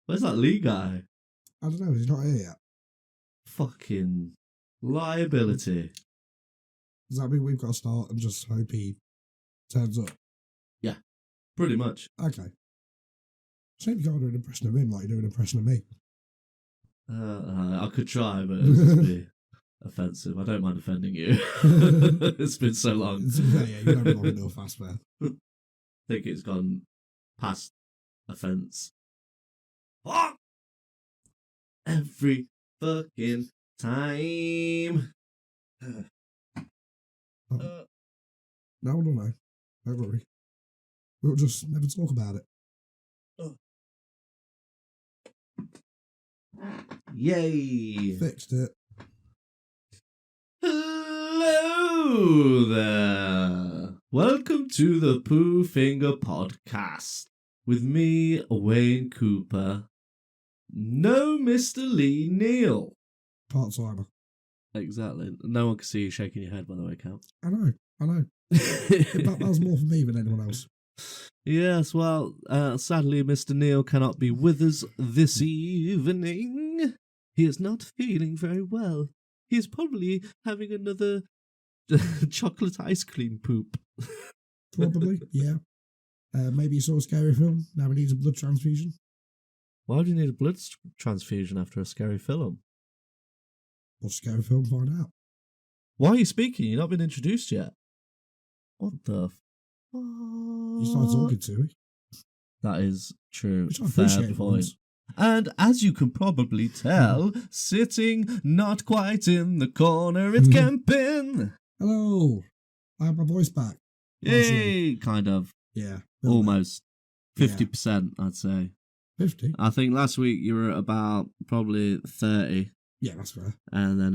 Where's that Lee guy? I don't know, he's not here yet. Fucking liability. Does that mean we've got to start and just hope he turns up? Yeah, pretty much. Okay. Shame you can't do an impression of him like you do an impression of me. I could try, but it would just be offensive. I don't mind offending you. It's been so long. Yeah, you don't belong enough, that's fair. I think it's gone past offence. Fuck! Every fucking time. No, don't worry. We'll just never talk about it. Yay! Fixed it. Hello there! Welcome to the Poo Finger Podcast. With me, Wayne Cooper. No Mr. Lee Neal. Part-timer. Exactly. No one can see you shaking your head, by the way, Count. I know. That was more for me than anyone else. Yes, well, sadly, Mr. Neal cannot be with us this evening. He is not feeling very well. He is probably having another chocolate ice cream poop. Probably, yeah. Maybe he saw a scary film. Now he needs a blood transfusion. Why would you need a blood transfusion after a scary film? What's a scary film? Find out. Why are you speaking? You've not been introduced yet. What the fuck? You started talking to me. That is true. Which I Fair appreciate. point. And as you can probably tell, sitting not quite in the corner, it's Kempin. Hello. I have my voice back. Yay! Kind of. Yeah. Almost. 50%, I'd say. 50? I think last week you were at about probably 30. Yeah, that's fair. And then,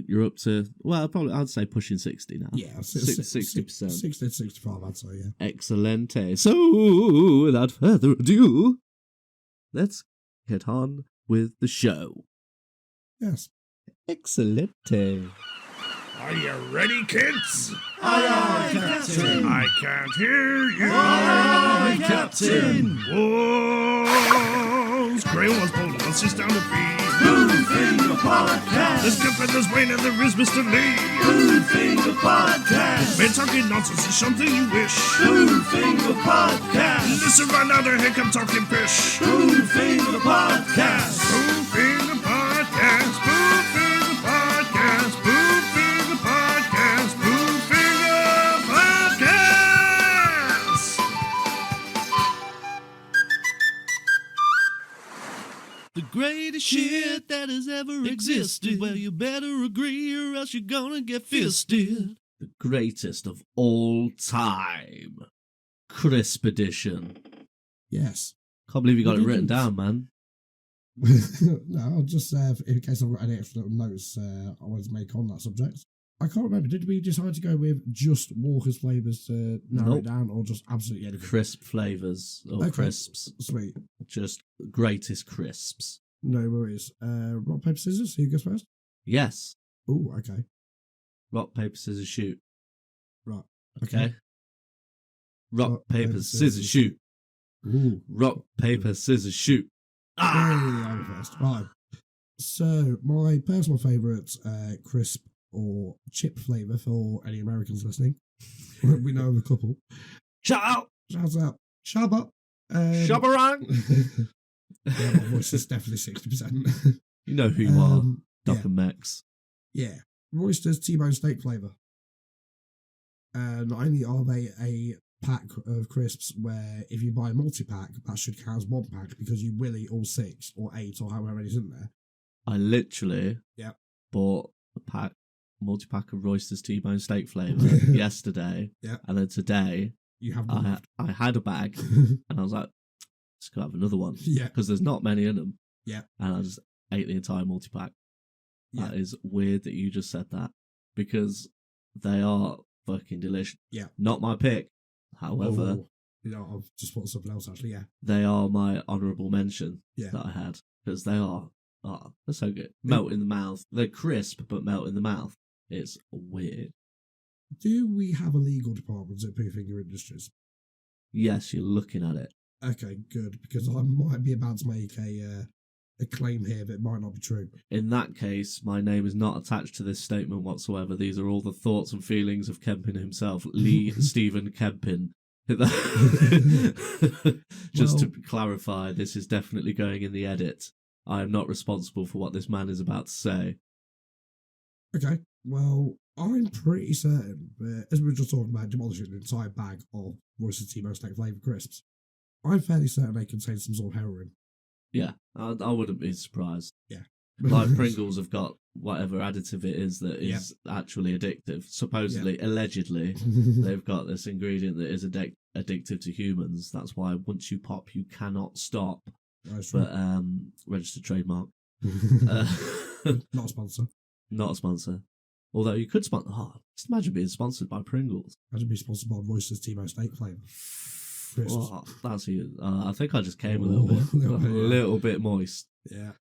you're up to, well, probably, I'd say pushing 60 now. Yeah, 60%. 60 to 65, I'd say, yeah. Excellente. So, without further ado, let's get on with the show. Yes. Excellente. Are you ready, kids? Aye, aye, Captain. I can't hear you. Aye, aye, Captain. Whoa! Grey one's bold, let's just down the beat. Poo Finger Podcast. There's Kemp and there's Wayne and there is Mr. Lee. Poo Finger Podcast. Men talking nonsense is something you wish. Poo Finger Podcast. Listen right now, they're Kemp talking pish. Poo Finger Podcast. Poo Finger Podcast. Poo Finger Podcast. Poo Finger Podcast. Poo Finger Podcast. The greatest shit that has ever existed. Well, you better agree or else you're gonna get fisted. The greatest of all time. Crisp edition. Yes. Can't believe you got it written down, man. No, I'll just, in case I've got any extra little notes I wanted to make on that subject. I can't remember, did we decide to go with just Walker's flavours to narrow it down, or just absolutely anything? Crisp flavours, or Okay. crisps. Sweet. Just greatest crisps. No worries. Rock, paper, scissors, who goes first? Yes. Oh, okay. Rock, paper, scissors, shoot. Right. Okay. Rock, paper, scissors, shoot. Ooh. Rock, paper, scissors, shoot. Ah! I'm first. Right. So, my personal favourite crisp or chip flavour for any Americans listening. We know of a couple. Shout out! Shouts out. Shabba. Shabbarang! Yeah, my voice is definitely 60%. You know who you are. Doc yeah. and Mex. Yeah. Royster's T-bone steak flavour. Not only are they a pack of crisps where if you buy a multi-pack, that should count as one pack because you will eat all 6 or 8 or however many's in there. I literally bought a multi-pack of Royster's T-bone steak flavour yesterday. Yeah. And then today, You have I had a bag and I was like, let's go have another one. Yeah. Because there's not many in them. Yeah. And I just ate the entire multi-pack. Yeah. That is weird that you just said that because they are fucking delicious. Yeah. Not my pick. However, I've just put something else actually, yeah. they are my honourable mention Yeah. that I had because they are, they're so good. Melt in the mouth. They're crisp, but melt in the mouth. It's weird. Do we have a legal department at Poo Finger Industries? Yes, you're looking at it. Okay, good, because I might be about to make a claim here that might not be true. In that case, my name is not attached to this statement whatsoever. These are all the thoughts and feelings of Kempin himself, Lee Stephen Kempin. Just to clarify, this is definitely going in the edit. I am not responsible for what this man is about to say. Okay, well, I'm pretty certain that, as we were just talking about demolishing an entire bag of Royce's T-Bone steak flavoured crisps, I'm fairly certain they contain some sort of heroin. Yeah, I wouldn't be surprised. Yeah. Like Pringles have got whatever additive it is that is actually addictive. Supposedly, allegedly, they've got this ingredient that is addictive to humans. That's why once you pop, you cannot stop. That's But registered trademark. Not a sponsor. Not a sponsor. Although you could sponsor. Oh, just imagine being sponsored by Pringles. Imagine being sponsored by Royce's T-Bone steak flavour. Oh, that's you. I think I just came a little bit moist. Yeah.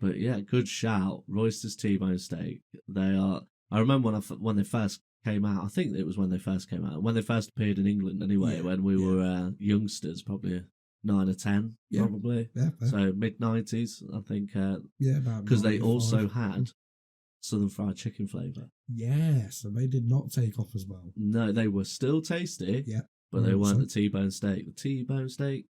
But yeah, good shout. Royster's T-Bone steak. They are. I remember when they first came out. I think it was when they first came out. When they first appeared in England, anyway. When we were youngsters, probably 9 or 10, probably. Yeah. So mid-90s, I think. About because they also had Southern Fried Chicken flavour. Yes, and they did not take off as well. No, they were still tasty. Yeah. But they weren't the T-Bone steak. The T-Bone steak.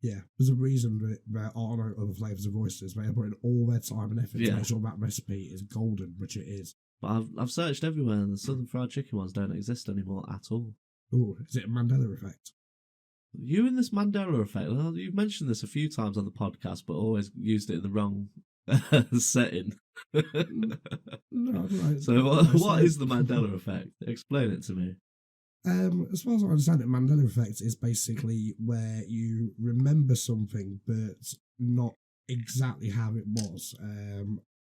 Yeah, there's a reason that there are no other flavours of oysters. They are putting all their time and effort to make sure that recipe is golden, which it is. But I've searched everywhere, and the Southern Fried Chicken ones don't exist anymore at all. Oh, is it a Mandela effect? You and this Mandela effect. Well, you've mentioned this a few times on the podcast, but always used it in the wrong setting. No, right. So what is the Mandela effect? Explain it to me. As far as I understand it, Mandela effect is basically where you remember something but not exactly how it was.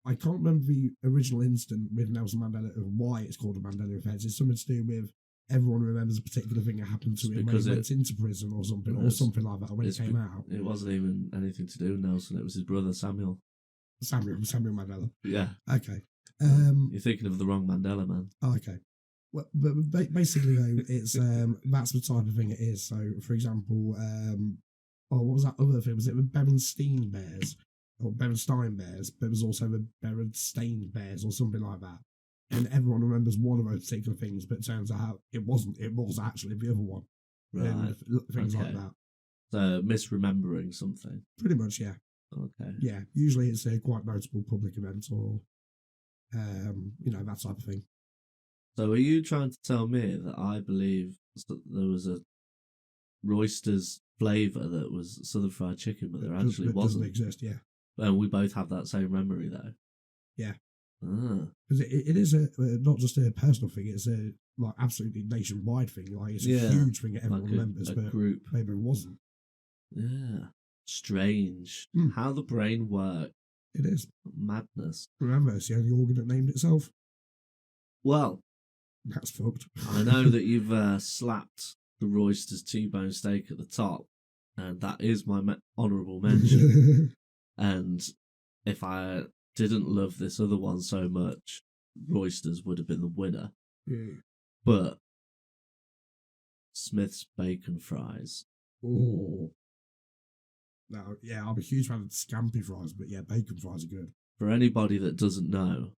I can't remember the original instant with Nelson Mandela of why it's called a Mandela effect. It's something to do with everyone remembers a particular thing that happened to him when he went into prison or something like that when it came out. It wasn't even anything to do with Nelson. It was his brother Samuel. Samuel Mandela. Yeah. Okay. You're thinking of the wrong Mandela, man. Oh, okay. Well, but basically, though, it's that's the type of thing it is. So, for example, what was that other thing? Was it the Berenstein Bears or Berenstein Bears? But it was also the Berenstain Bears or something like that. And everyone remembers one of those particular things, but it turns out it wasn't. It was actually the other one. Right. Things like that. So misremembering something. Pretty much, yeah. Okay. Yeah. Usually, it's a quite notable public event or, that type of thing. So are you trying to tell me that I believe that there was a Royster's flavour that was Southern Fried Chicken, but there actually wasn't? It doesn't exist, yeah. And we both have that same memory, though. Yeah. Because it is not just a personal thing; it's a absolutely nationwide thing. Like it's a huge thing that everyone remembers, but group. Maybe it wasn't. Yeah, strange how the brain works. It is madness. Remember, it's the only organ that named itself. Well, that's fucked. I know that you've slapped the Royster's T-Bone steak at the top, and that is my honourable mention. And if I didn't love this other one so much, Royster's would have been the winner. Yeah. But Smith's bacon fries. Oh. Now, yeah, I'm a huge fan of scampi fries, but yeah, bacon fries are good. For anybody that doesn't know,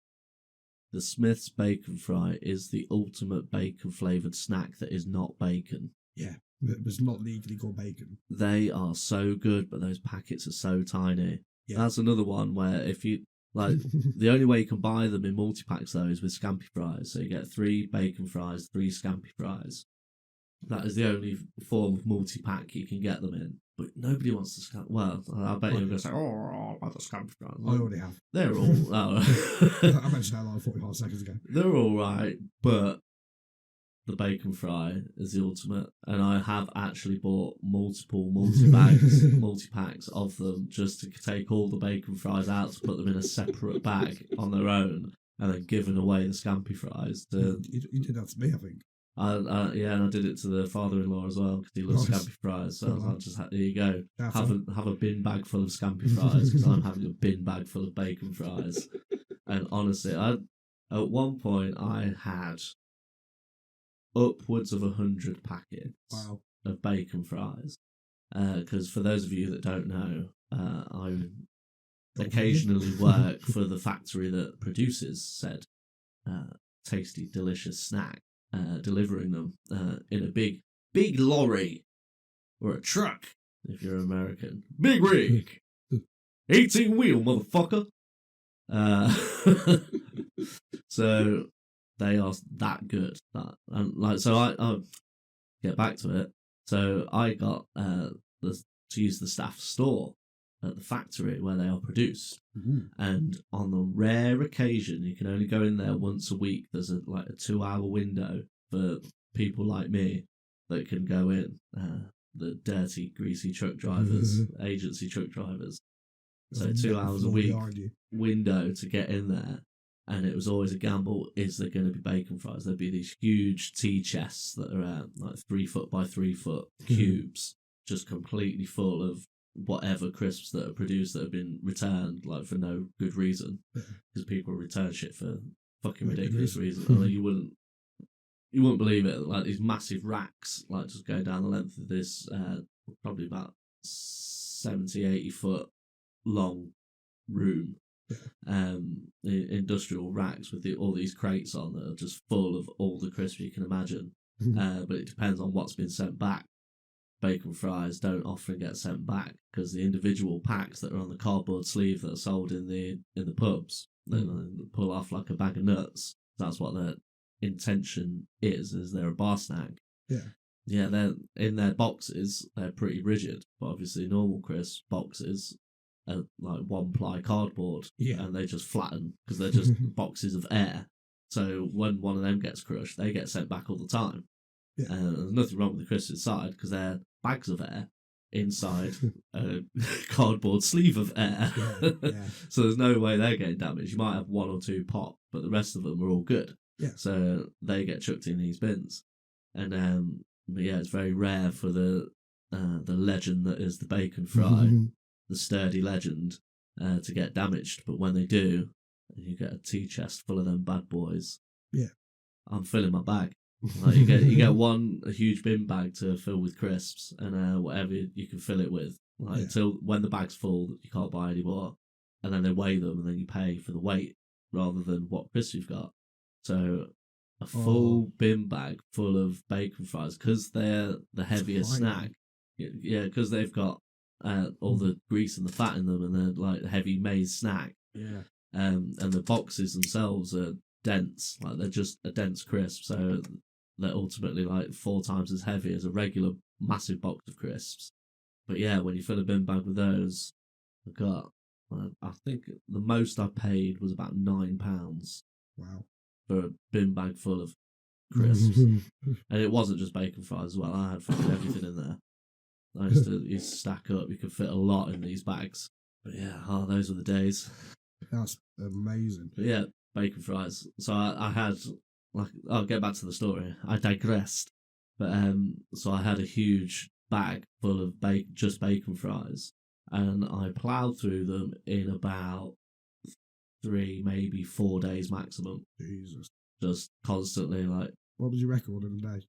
the Smith's bacon fry is the ultimate bacon flavoured snack that is not bacon. Yeah, it's not legally called bacon. They are so good, but those packets are so tiny. Yeah. That's another one where if you, the only way you can buy them in multi-packs though is with scampi fries. So you get 3 bacon fries, 3 scampi fries. That is the only form of multi-pack you can get them in. But nobody wants to scampi. Well, I bet you're going to say, oh, I like the scampi fries. I already have. They're all... I mentioned that like 45 seconds ago. They're all right, but the bacon fry is the ultimate. And I have actually bought multiple multi-packs of them just to take all the bacon fries out to put them in a separate bag on their own and then given away the scampi fries. You did that to me, I think. Yeah, and I did it to the father-in-law as well because he loves scampi fries. So I was like, here you go, have a bin bag full of scampi fries because I'm having a bin bag full of bacon fries. And honestly, at one point I had upwards of 100 packets of bacon fries, Because for those of you that don't know, I occasionally work for the factory that produces said tasty, delicious snack, delivering them in a big lorry or a truck if you're American. Big rig, 18-wheel, motherfucker. So they are that good. So I'll get back to it. So I got to use the staff store at the factory where they are produced. Mm-hmm. And on the rare occasion, you can only go in there once a week. There's a 2-hour window for people like me that can go in. The dirty, greasy truck drivers, agency truck drivers. So 2 hours a week window to get in there. And it was always a gamble, is there going to be bacon fries? There'd be these huge tea chests that are 3 foot by 3 foot cubes, just completely full of whatever crisps that are produced that have been returned for no good reason. Because people return shit for fucking ridiculous reasons. I mean, you wouldn't believe it. These massive racks, just go down the length of this, probably about 70, 80 foot long room. Industrial racks with all these crates on that are just full of all the crisps you can imagine. But it depends on what's been sent back. Bacon fries don't often get sent back because the individual packs that are on the cardboard sleeve that are sold in the pubs, they pull off like a bag of nuts. That's what their intention is they're a bar snack. Yeah, they're in their boxes. They're pretty rigid, but obviously normal crisp boxes are like 1-ply cardboard, and they just flatten because they're just boxes of air. So when one of them gets crushed, they get sent back all the time. There's nothing wrong with the crisps inside because they're bags of air inside a cardboard sleeve of air. So there's no way they're getting damaged. You might have 1 or 2 pop, but the rest of them are all good. So they get chucked in these bins. And but it's very rare for the legend that is the bacon fry, the sturdy legend, to get damaged. But when they do, you get a tea chest full of them bad boys. I'm filling my bag. You get a huge bin bag to fill with crisps and whatever you can fill it with, until when the bag's full you can't buy any more, and then they weigh them and then you pay for the weight rather than what crisps you've got. So a full bin bag full of bacon fries, because they're the heaviest snack. Because they've got all the grease and the fat in them, and they're like a heavy maize snack. And the boxes themselves are dense, they're just a dense crisp, so they're ultimately 4 times as heavy as a regular massive box of crisps. But when you fill a bin bag with those, I got, I think the most I paid was about £9. Wow. For a bin bag full of crisps. And it wasn't just bacon fries as well. I had fucking everything in there. I used to stack up. You could fit a lot in these bags. But those were the days. That's amazing. But bacon fries. So I had, I'll get back to the story. I digressed. But so I had a huge bag full of just bacon fries, and I ploughed through them in about 3, maybe 4 days maximum. Jesus. Just constantly What was your record in a day?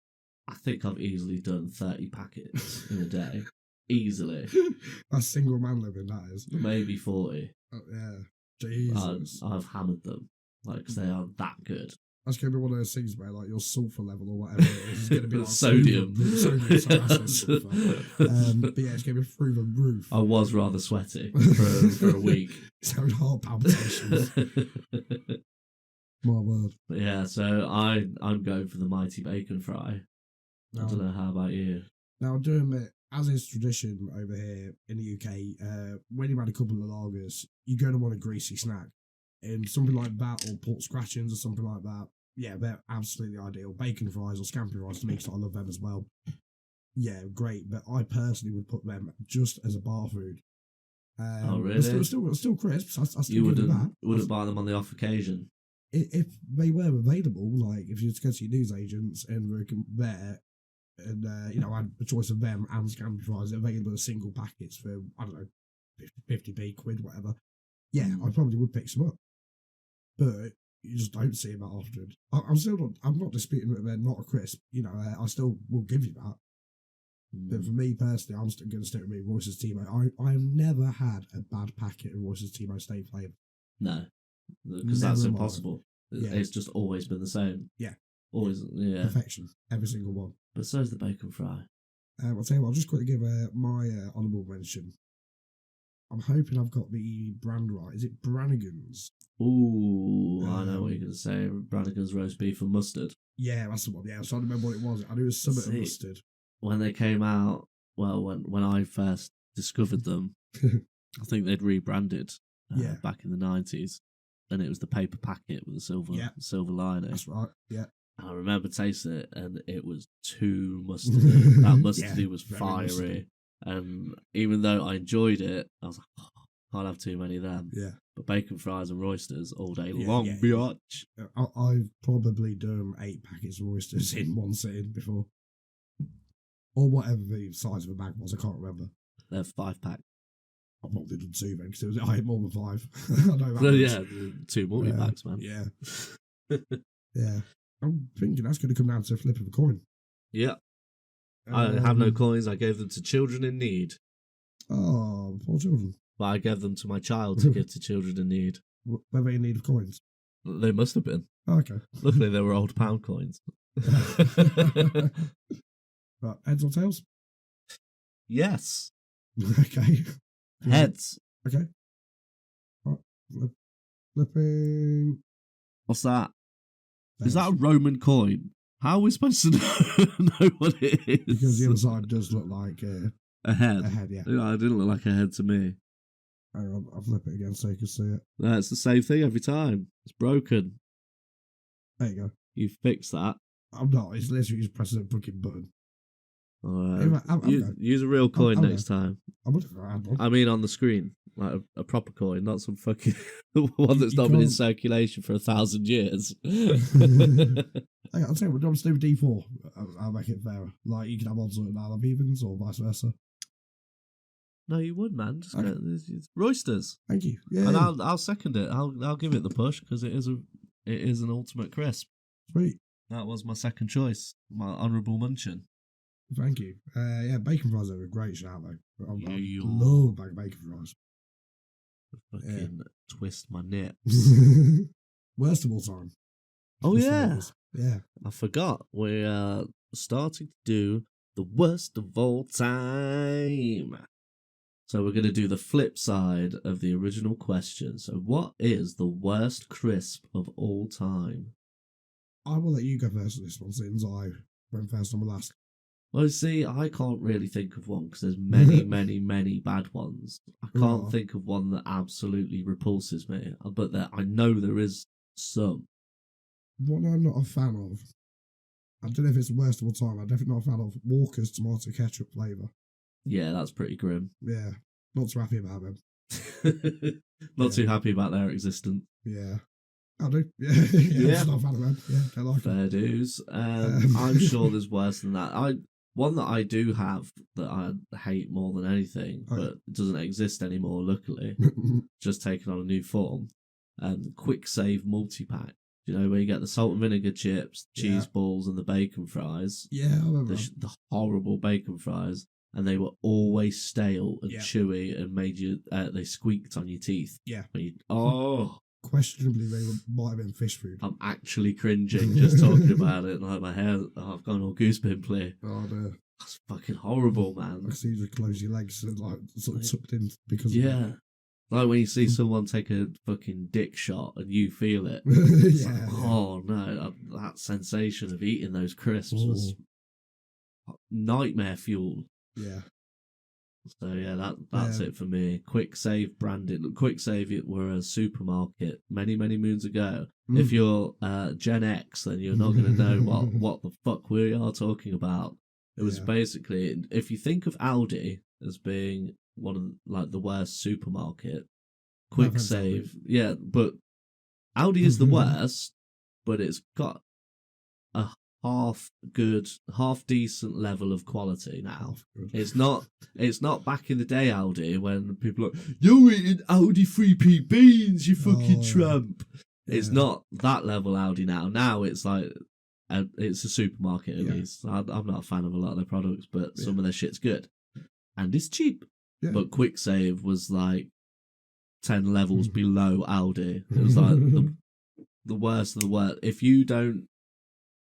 I think I've easily done 30 packets in a day. Easily. That's single man living, that is. Maybe 40. Oh, yeah. Jesus. I've hammered them. Because they are that good. That's going to be one of those things where your sulphur level or whatever it is going to be sodium. Sodium, sorry, I said sulphur. But it's going to be through the roof. I was rather sweaty for a week. It's having heart palpitations. My word. But so I'm going for the mighty bacon fry. I don't know, how about you? Now, I'm doing it, as is tradition over here in the UK, when you've had a couple of lagers, you're going to want a greasy snack. And something like that, or pork scratchings or something like that, they're absolutely ideal. Bacon fries or scampi fries to me, because I love them as well. Yeah, great. But I personally would put them just as a bar food. Oh, really? Still crisps. I still you give them that. wouldn't buy them on the off occasion? If they were available, if you just go to your newsagents and were there, and I had a choice of them and scampi fries available as single packets for, I don't know, 50p, quid, whatever. I probably would pick some up. But you just don't see them that often. I'm not disputing that they're not a crisp. I still will give you that. But for me personally, I'm still going to stick with me, Royce's Timo. I've never had a bad packet of Royce's Timo steak flavour. No, because that's Never impossible. Yeah. It's just always been the same. Yeah. Always, yeah. Perfection. Every single one. But so's the bacon fry. I'll tell you what, I'll just quickly give my honourable mention. I'm hoping I've got the brand right. Is it Brannigan's? Ooh, I know what you're going to say. Brannigan's roast beef and mustard. Yeah, that's the one. Yeah, I was trying to remember what it was. I knew it was something See, mustard. When they came out, well, when I first discovered them, I think they'd rebranded back in the 90s. And it was the paper packet with the silver lining. That's right, yeah. And I remember tasting it, and it was too mustardy. That mustardy was fiery. Mustardy. And even though I enjoyed it, I was like, oh, can't have too many of them. Yeah. But bacon fries and roysters all day long, biatch. I've probably done 8 packets of oysters in one sitting before. Or whatever the size of a bag was, I can't remember. They're 5-pack. I probably done 2 then, because I ate more than 5. I know that. So, yeah, 2 multi-packs, man. Yeah. Yeah. I'm thinking that's going to come down to a flip of a coin. Yeah. I have no coins. I gave them to children in need. Oh, poor children. But I gave them to my child to give to children in need. Were they in need of coins? They must have been. Oh, okay. Luckily, they were old pound coins. Right, heads or tails? Yes. Okay. Heads. Okay. Right. Flipping. What's that? Is that a Roman coin? How are we supposed to know what it is? Because the other side does look like a head. A head, yeah. It didn't look like a head to me. I'll flip it again so you can see it. No, it's the same thing every time. It's broken. There you go. You fix that. I'm not. It's literally just pressing a fucking button. Alright. Use a real coin next time. I'm looking for one. I mean, on the screen. Like a proper coin, not some fucking one that's not been in circulation for 1,000 years. Hey, I'll tell you what, I'm still D4. I'll make it fairer. Like, you can have odds and I'll have evens or vice versa. No, you would, man. Just get it's roysters. Thank you. Yeah. And I'll second it. I'll give it the push because it is an ultimate crisp. Sweet. That was my second choice. My honourable mention. Thank you. Yeah, bacon fries are a great shout though. I Yeah. love bacon fries. Fucking twist my nips. Worst of all time. Oh yeah. Yeah. I forgot. We're starting to do the worst of all time. So we're going to do the flip side of the original question. So what is the worst crisp of all time? I will let you go first on this one, since I went first on the last. Well, see, I can't really think of one because there's many, many bad ones. I can't think of one that absolutely repulses me, but I know there is some. What I'm not a fan of, I don't know if it's the worst of all time, I'm definitely not a fan of Walker's tomato ketchup flavour. Yeah, that's pretty grim. Yeah, not too happy about them. Not too happy about their existence. Yeah. I do. Yeah. I'm just not a fan of them. Yeah, don't like Fair dues. I'm sure there's worse than that. One that I do have that I hate more than anything, but it doesn't exist anymore, luckily. Just taken on a new form. Quick Save multi-pack. You know, where you get the salt and vinegar chips, cheese balls, and the bacon fries. Yeah, I remember. The horrible bacon fries. And they were always stale and chewy and made you, they squeaked on your teeth. Yeah. Questionably, they might have been fish food. I'm actually cringing just talking about it. Like my hair, I've gone all goose pimply. Oh, dear. That's fucking horrible, man. I can see you just close your legs and like sort of tucked in because of that. Like when you see someone take a fucking dick shot and you feel it. Oh no, that sensation of eating those crisps was nightmare fuel. Yeah. So yeah, that's it for me. Quick Save branded. Quick Save were a supermarket many moons ago. If you're Gen X, then you're not going to know what the fuck we are talking about. It was basically, if you think of Aldi as being one of like the worst supermarket, Quick Save, but Aldi is the worst, but it's got a half decent level of quality now. It's not back in the day Aldi when people are like, you're eating Aldi 3p beans, you fucking tramp. It's not that level Aldi now. Now it's like it's a supermarket at least. I'm not a fan of a lot of their products, but some of their shit's good. And it's cheap. Yeah. But Quick Save was like 10 levels below Aldi. It was like the worst of the worst.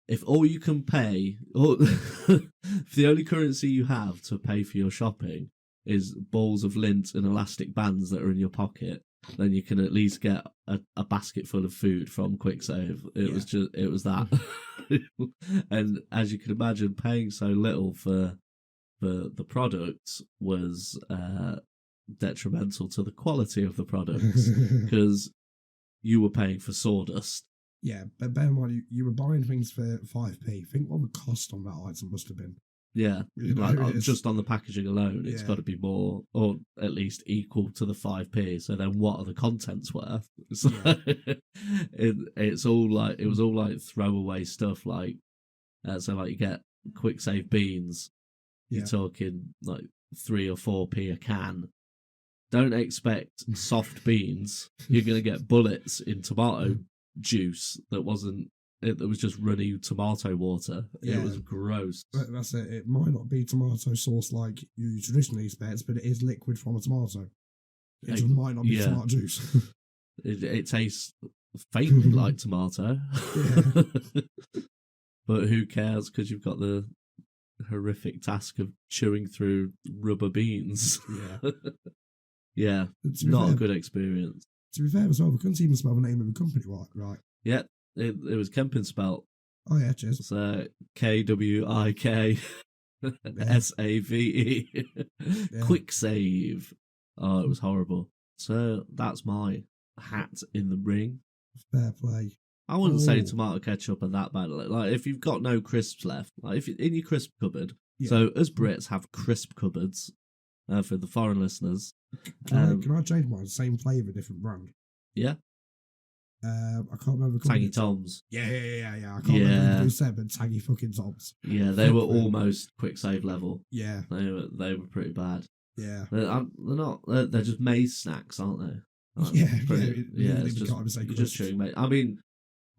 If all you can pay, or if the only currency you have to pay for your shopping is balls of lint and elastic bands that are in your pocket, then you can at least get a basket full of food from Quick Save. It was that. And as you can imagine, paying so little for the products was detrimental to the quality of the products, because you were paying for sawdust. Yeah, but bear in mind, you were buying things for 5p. Think what the cost on that item must have been. Yeah, You know, like, it's- just on the packaging alone, it's Yeah. got to be more, or at least equal to the 5p. So then, what are the contents worth? So it was all like throwaway stuff. Like, so like you get Quick Save beans. You're talking like 3 or 4p a can. Don't expect soft beans. You're gonna get bullets in tomato juice that was just runny tomato water. Yeah. It was gross. But that's it. It might not be tomato sauce like you traditionally expect, but it is liquid from a tomato. It just might not be tomato juice. It tastes faintly like tomato. But who cares, because you've got the horrific task of chewing through rubber beans. Yeah, not a good experience. To be fair as well, we couldn't even spell the name of the company right. Yeah, it was Kempin spelt. Oh yeah, cheers. So KWIK SAVE. Quick Save. Oh, it was horrible. So that's my hat in the ring. Fair play. I wouldn't say tomato ketchup are that bad. Like if you've got no crisps left, like if in your crisp cupboard. So us Brits have crisp cupboards. For the foreign listeners, can I change mine? Same flavour, different brand. Yeah. I can't remember. Tangy Toms. Yeah. I can't remember who said, but Tangy fucking Toms. Yeah, they were almost Quick Save level. Yeah. They were pretty bad. Yeah. They're not. They're just maize snacks, aren't they? It's you're just chewing maize. I mean,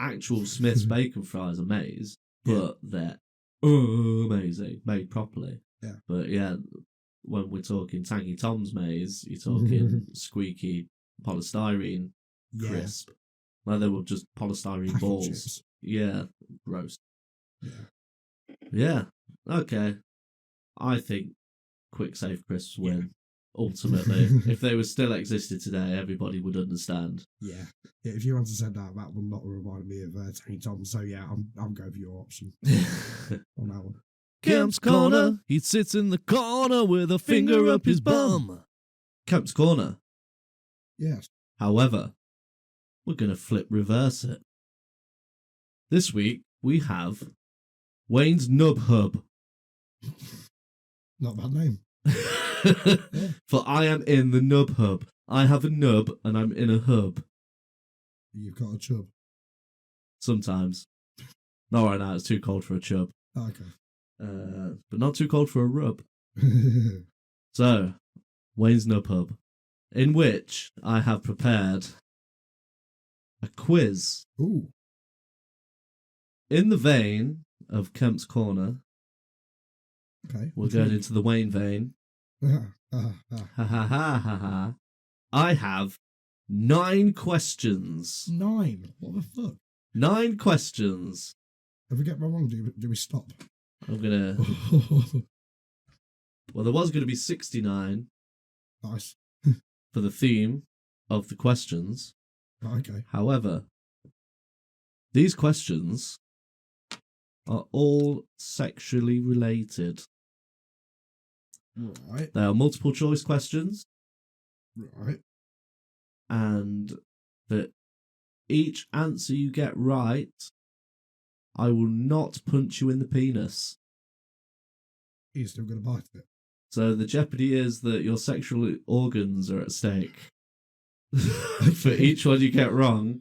actual Smith's bacon fries are maize, but they're amazing, made properly. Yeah. But yeah, when we're talking Tangy Tom's maize, you're talking squeaky polystyrene crisp. Like they were just polystyrene Packet balls. chips. Yeah, gross. Yeah. Okay. I think Quick Save crisps win. Ultimately, if they were still existed today, everybody would understand. Yeah. If you want to say that would not remind me of Tangy Tom. So yeah, I'm going for your option on that one. Kemp's Corner. He sits in the corner with a finger up his bum. Kemp's Corner. Yes. However, we're going to flip reverse it. This week, we have Wayne's Nub Hub. Not a bad name. For I am in the Nub Hub. I have a nub and I'm in a hub. You've got a chub. Sometimes. Not right now, it's too cold for a chub. Okay. But not too cold for a rub. So, Wayne's Nub Hub, in which I have prepared a quiz. Ooh. In the vein of Kemp's Corner, Okay. we're going into the Wayne vein. Ha ha ha ha ha. I have 9 questions. 9. What the fuck? 9 questions. If we get one wrong, do we stop? I'm gonna. Well, there was going to be 69 Nice. for the theme of the questions. Okay. However, these questions are all sexually related. Right. They are multiple choice questions, Right. and for each answer you get right, I will not punch you in the penis. He's still going to bite it. So the jeopardy is that your sexual organs are at stake. For each one you get wrong,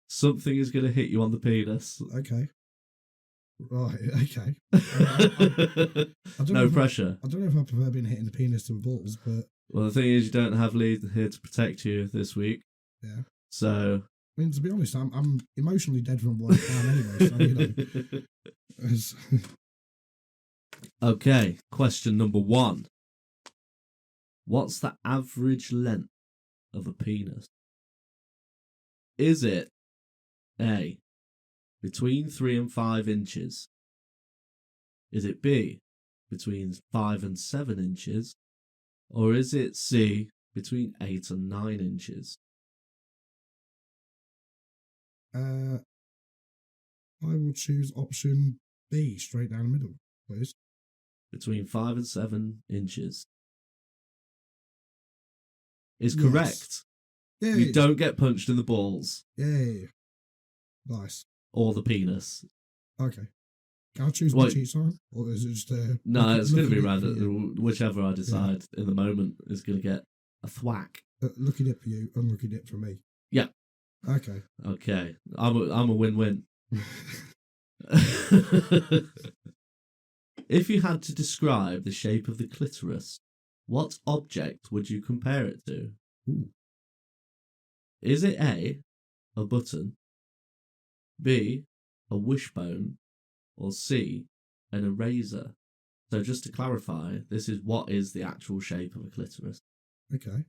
something is going to hit you on the penis. Okay. Right, okay. No pressure. I don't know if I prefer being hit in the penis to the balls, but... Well, the thing is, you don't have Lee here to protect you this week. Yeah. So... I mean, to be honest, I'm emotionally dead from what I can anyway, so, you know. Okay, question number 1. What's the average length of a penis? Is it A, between 3 and 5 inches? Is it B, between 5 and 7 inches? Or is it C, between 8 and 9 inches? I will choose option B, straight down the middle, please. Between 5 and 7 inches is Yes. correct. Yay. You don't get punched in the balls Yay. Nice. or the penis. Okay. Can I choose my cheat sign? Or is it just No, it's going to be looking random. Whichever I decide in the moment is going to get a thwack. Lucky dip for you, unlucky dip for me. Yeah. Okay. Okay. I'm a win-win. If you had to describe the shape of the clitoris, what object would you compare it to? Ooh. Is it A, a button, B, a wishbone, or C, an eraser? So just to clarify, this is what is the actual shape of a clitoris. Okay.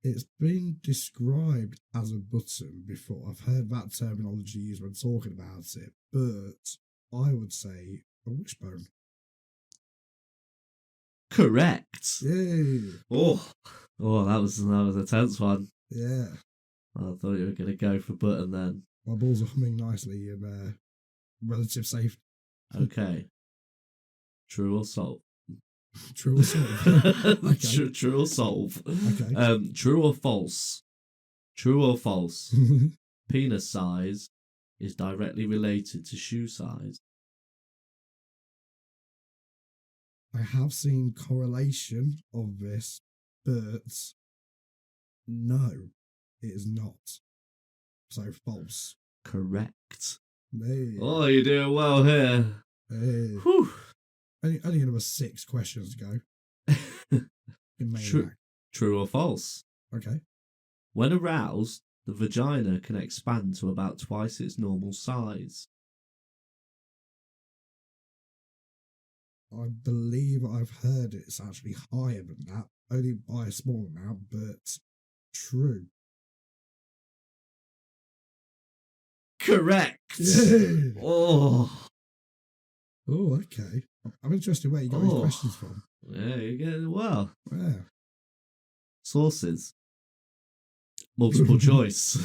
It's been described as a button before. I've heard that terminology used when talking about it, but I would say a wishbone. Correct. Yay! Oh, that was a tense one. Yeah. I thought you were going to go for button then. My balls are humming nicely in relative safe. Okay. True or solve? True or solve? Okay. True or solve? Okay. True or false? True or false? Penis size is directly related to shoe size. I have seen correlation of this, but no, it is not. So false. Correct. Hey. Oh, you're doing well here. Hey. Whew. Only another 6 questions to go. True or false? Okay. When aroused, the vagina can expand to about twice its normal size. I believe I've heard it's actually higher than that, only by a small amount, but true. Correct. Yay. Oh, okay. I'm interested where you got these questions from. Yeah, you get it well. Yeah. Sources. Multiple choice.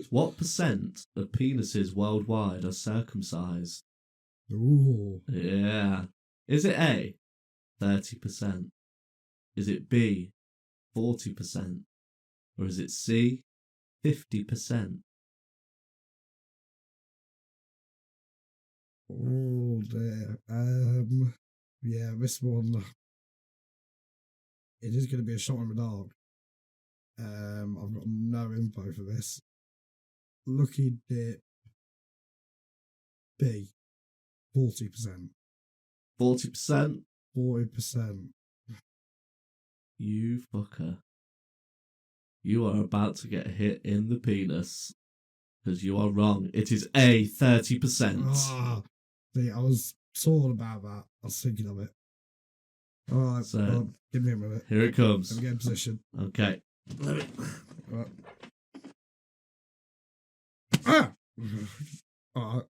What percent of penises worldwide are circumcised? Ooh. Yeah. Is it A, 30%? Is it B, 40%? Or is it C, 50%? Oh dear. Yeah, this one. It is going to be a shot in the dark. I've got no info for this. Lucky dip. B. 40%. 40%? 40%. You fucker. You are about to get hit in the penis. Because you are wrong. It is A, 30%. Ah, see, I was torn about that. I was thinking of it. Alright, So, give me a minute. Here it comes. Let me get in position. Okay. Right. Ah! Alright.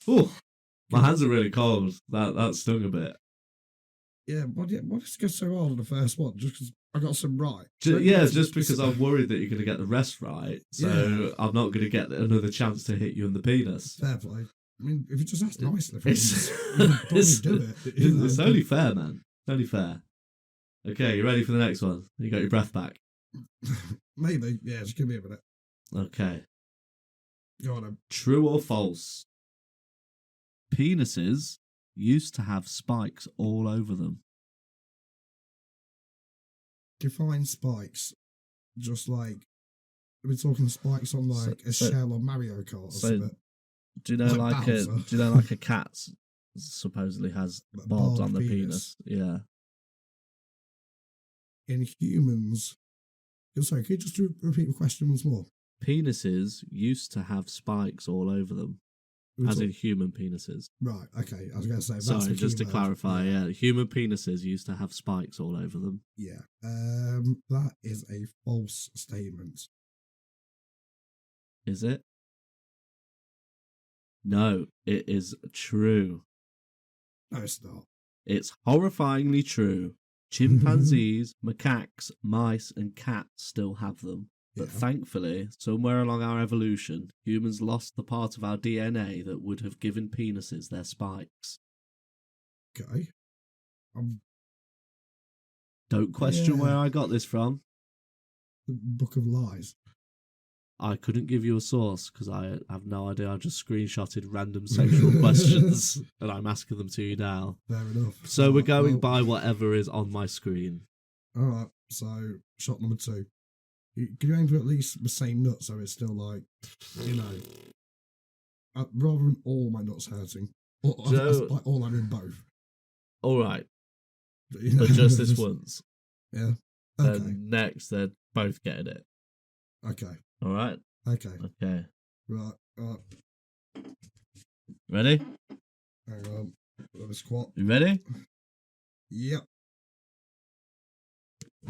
Ooh, my hands are really cold. That stung a bit. Yeah, what is going so hard on the first one? Just because I got some right. Just because I'm worried that you're going to get the rest right. So I'm not going to get another chance to hit you in the penis. Fair play. I mean, if you just ask nicely, It's, you could probably do it. it's only fair, man. It's only fair. Okay, you ready for the next one? You got your breath back? Maybe. Yeah, just give me a minute. Okay. Go on then. True or false? Penises used to have spikes all over them. Define spikes. Just like, are we talking spikes on like a shell on Mario Kart or something? Do you know like a cat supposedly has barbs on the penis? Yeah. In humans, Sorry, can you just repeat the question once more? Penises used to have spikes all over them, as in human penises. Right, okay. I was going to say... Sorry, just to clarify, yeah. Human penises used to have spikes all over them. Yeah. That is a false statement. Is it? No, it is true. No, it's not. It's horrifyingly true. Chimpanzees, macaques, mice, and cats still have them. But thankfully, somewhere along our evolution, humans lost the part of our DNA that would have given penises their spikes. Okay. Don't question where I got this from. The Book of Lies. I couldn't give you a source because I have no idea. I just screenshotted random sexual questions and I'm asking them to you now. Fair enough. So we're going by whatever is on my screen. Alright, so shot number 2. Can you aim for at least the same nut so it's still like, you know, rather than all my nuts hurting. Or, like all I mean both. Alright. You know, But just this once. Yeah. Okay. And next, they're both getting it. Okay. Alright? Okay. Okay. Right. Ready? Hang on. Got a squat. You ready? Yep.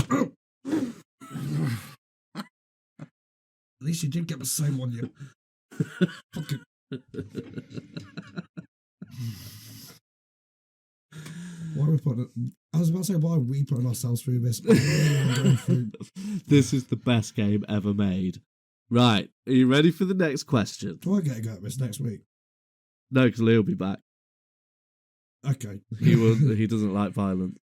At least you did get the same one, you fucking... Why are we putting it... I was about to say, why are we putting ourselves through this? This is the best game ever made. Right, are you ready for the next question? Do I get to go at this next week? No, because Lee will be back. Okay. He doesn't like violence.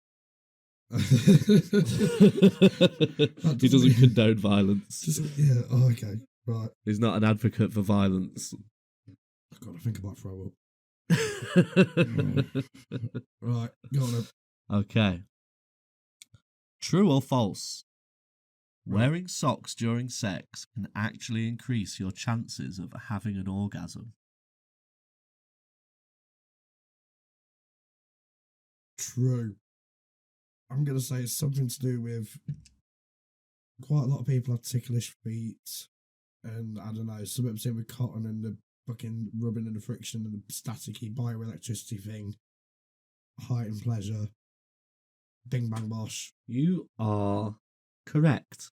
He doesn't condone violence. Yeah, okay. Right. He's not an advocate for violence. I've got to think about throw up. Right, go on then. Okay. True or false? Wearing socks during sex can actually increase your chances of having an orgasm. True. I'm going to say it's something to do with quite a lot of people have ticklish feet and I don't know, something to do with cotton and the fucking rubbing and the friction and the staticky bioelectricity thing. Height and pleasure. Bing bang bosh. You are correct.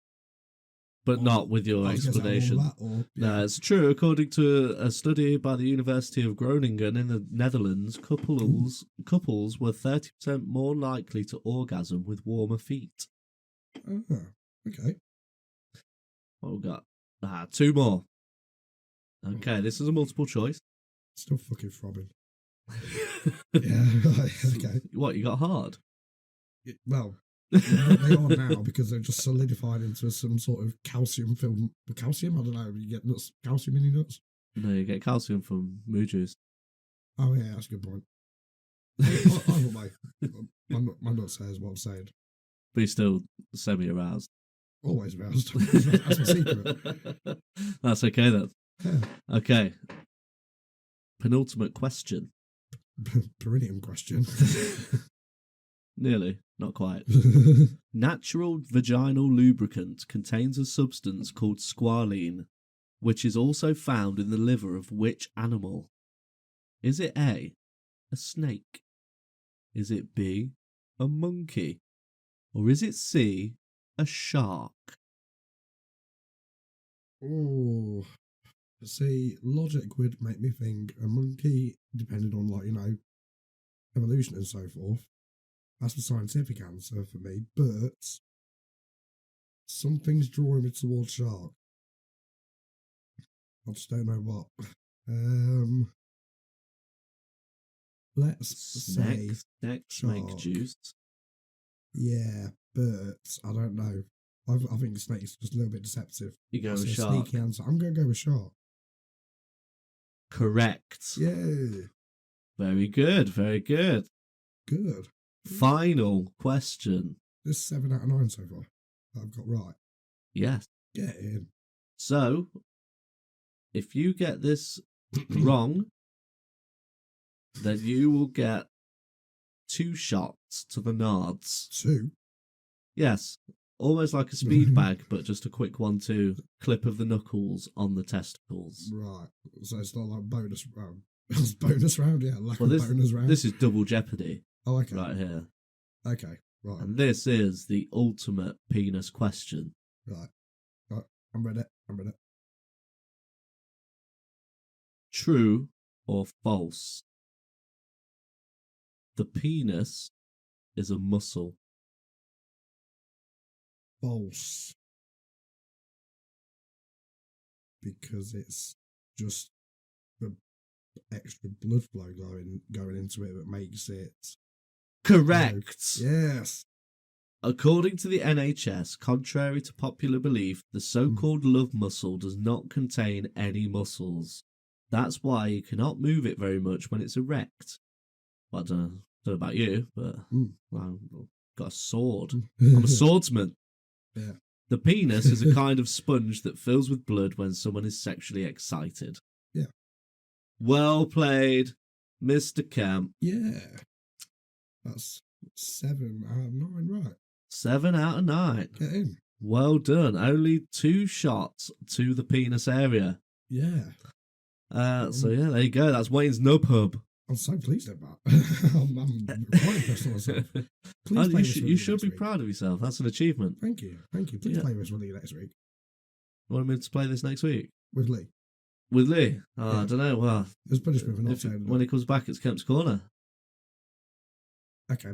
But not with your explanation. No, it's true. According to a study by the University of Groningen in the Netherlands, couples were 30% more likely to orgasm with warmer feet. Oh, okay. What we got? 2 more. Okay, this is a multiple choice. Still fucking throbbing. Yeah, right, okay. What, you got hard? Well, they are now because they're just solidified into some sort of calcium film. Calcium? I don't know. You get nuts, calcium in your nuts? No, you get calcium from moo juice. Oh, yeah, that's a good point. Either way, my nuts say is what I'm saying. But you're still semi-aroused. Always aroused. That's my secret. That's okay then. Yeah. Okay. Penultimate question. Perineum question. Nearly, not quite. Natural vaginal lubricant contains a substance called squalene, which is also found in the liver of which animal? Is it A, a snake? Is it B, a monkey? Or is it C, a shark? Oh, see, logic would make me think a monkey, depending on, like, you know, evolution and so forth. That's the scientific answer for me, but something's drawing me towards shark. I just don't know what. Let's say snake juice. Yeah, but I don't know. I think snake's just a little bit deceptive. You go with a shark. Sneaky answer. I'm going to go with shark. Correct. Yeah. Very good. Very good. Good. Final question. This is 7 out of 9 so far that I've got right. Yes. Get in. So, if you get this wrong, then you will get 2 shots to the nards. 2? Yes. almost like a speed bag, but just a quick 1-2 clip of the knuckles on the testicles. Right. So it's not like bonus round. It's bonus round, yeah. Bonus round. This is double jeopardy. Oh, okay. Right here. Okay, right. And this is the ultimate penis question. Right. I'm ready. True or false? The penis is a muscle. False. Because it's just the extra blood flow going into it that makes it... Correct. Yes. According to the NHS, contrary to popular belief, the so-called love muscle does not contain any muscles. That's why you cannot move it very much when it's erect. Well, I don't know about you, but I've got a sword. I'm a swordsman. Yeah. The penis is a kind of sponge that fills with blood when someone is sexually excited. Yeah. Well played, Mr. Kemp. Yeah. That's 7 out of 9, right? 7 out of 9. Get in. Well done. Only 2 shots to the penis area. Yeah. So yeah, there you go. That's Wayne's Nub Hub. I'm so pleased at that. I'm quite impressed with myself. You should be proud of yourself. That's an achievement. Thank you. Please play this with Lee next week. You want me to play this next week? With Lee. With Lee? Oh, Yeah. I don't know. Well, There's punishment for not saying when he comes back, it's Kemp's Corner. Okay,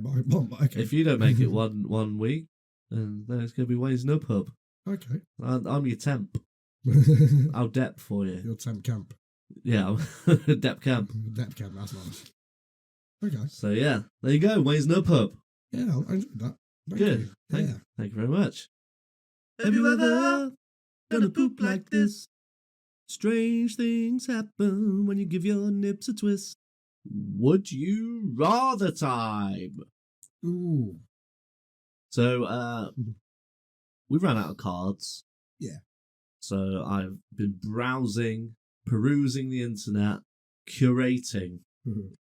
okay. If you don't make it one week, then it's going to be Wayne's Nub Hub. Okay. I'm your temp. I'll dep for you. Your temp camp. Yeah, dep camp. Dep camp, that's nice. Okay. So yeah, there you go, Wayne's Nub Hub. Yeah, I enjoyed that. Good. Thank you very much. Have you ever done a poop like this? Strange things happen when you give your nips a twist. Would you rather time? Ooh. So, we ran out of cards. Yeah. So I've been perusing the internet, curating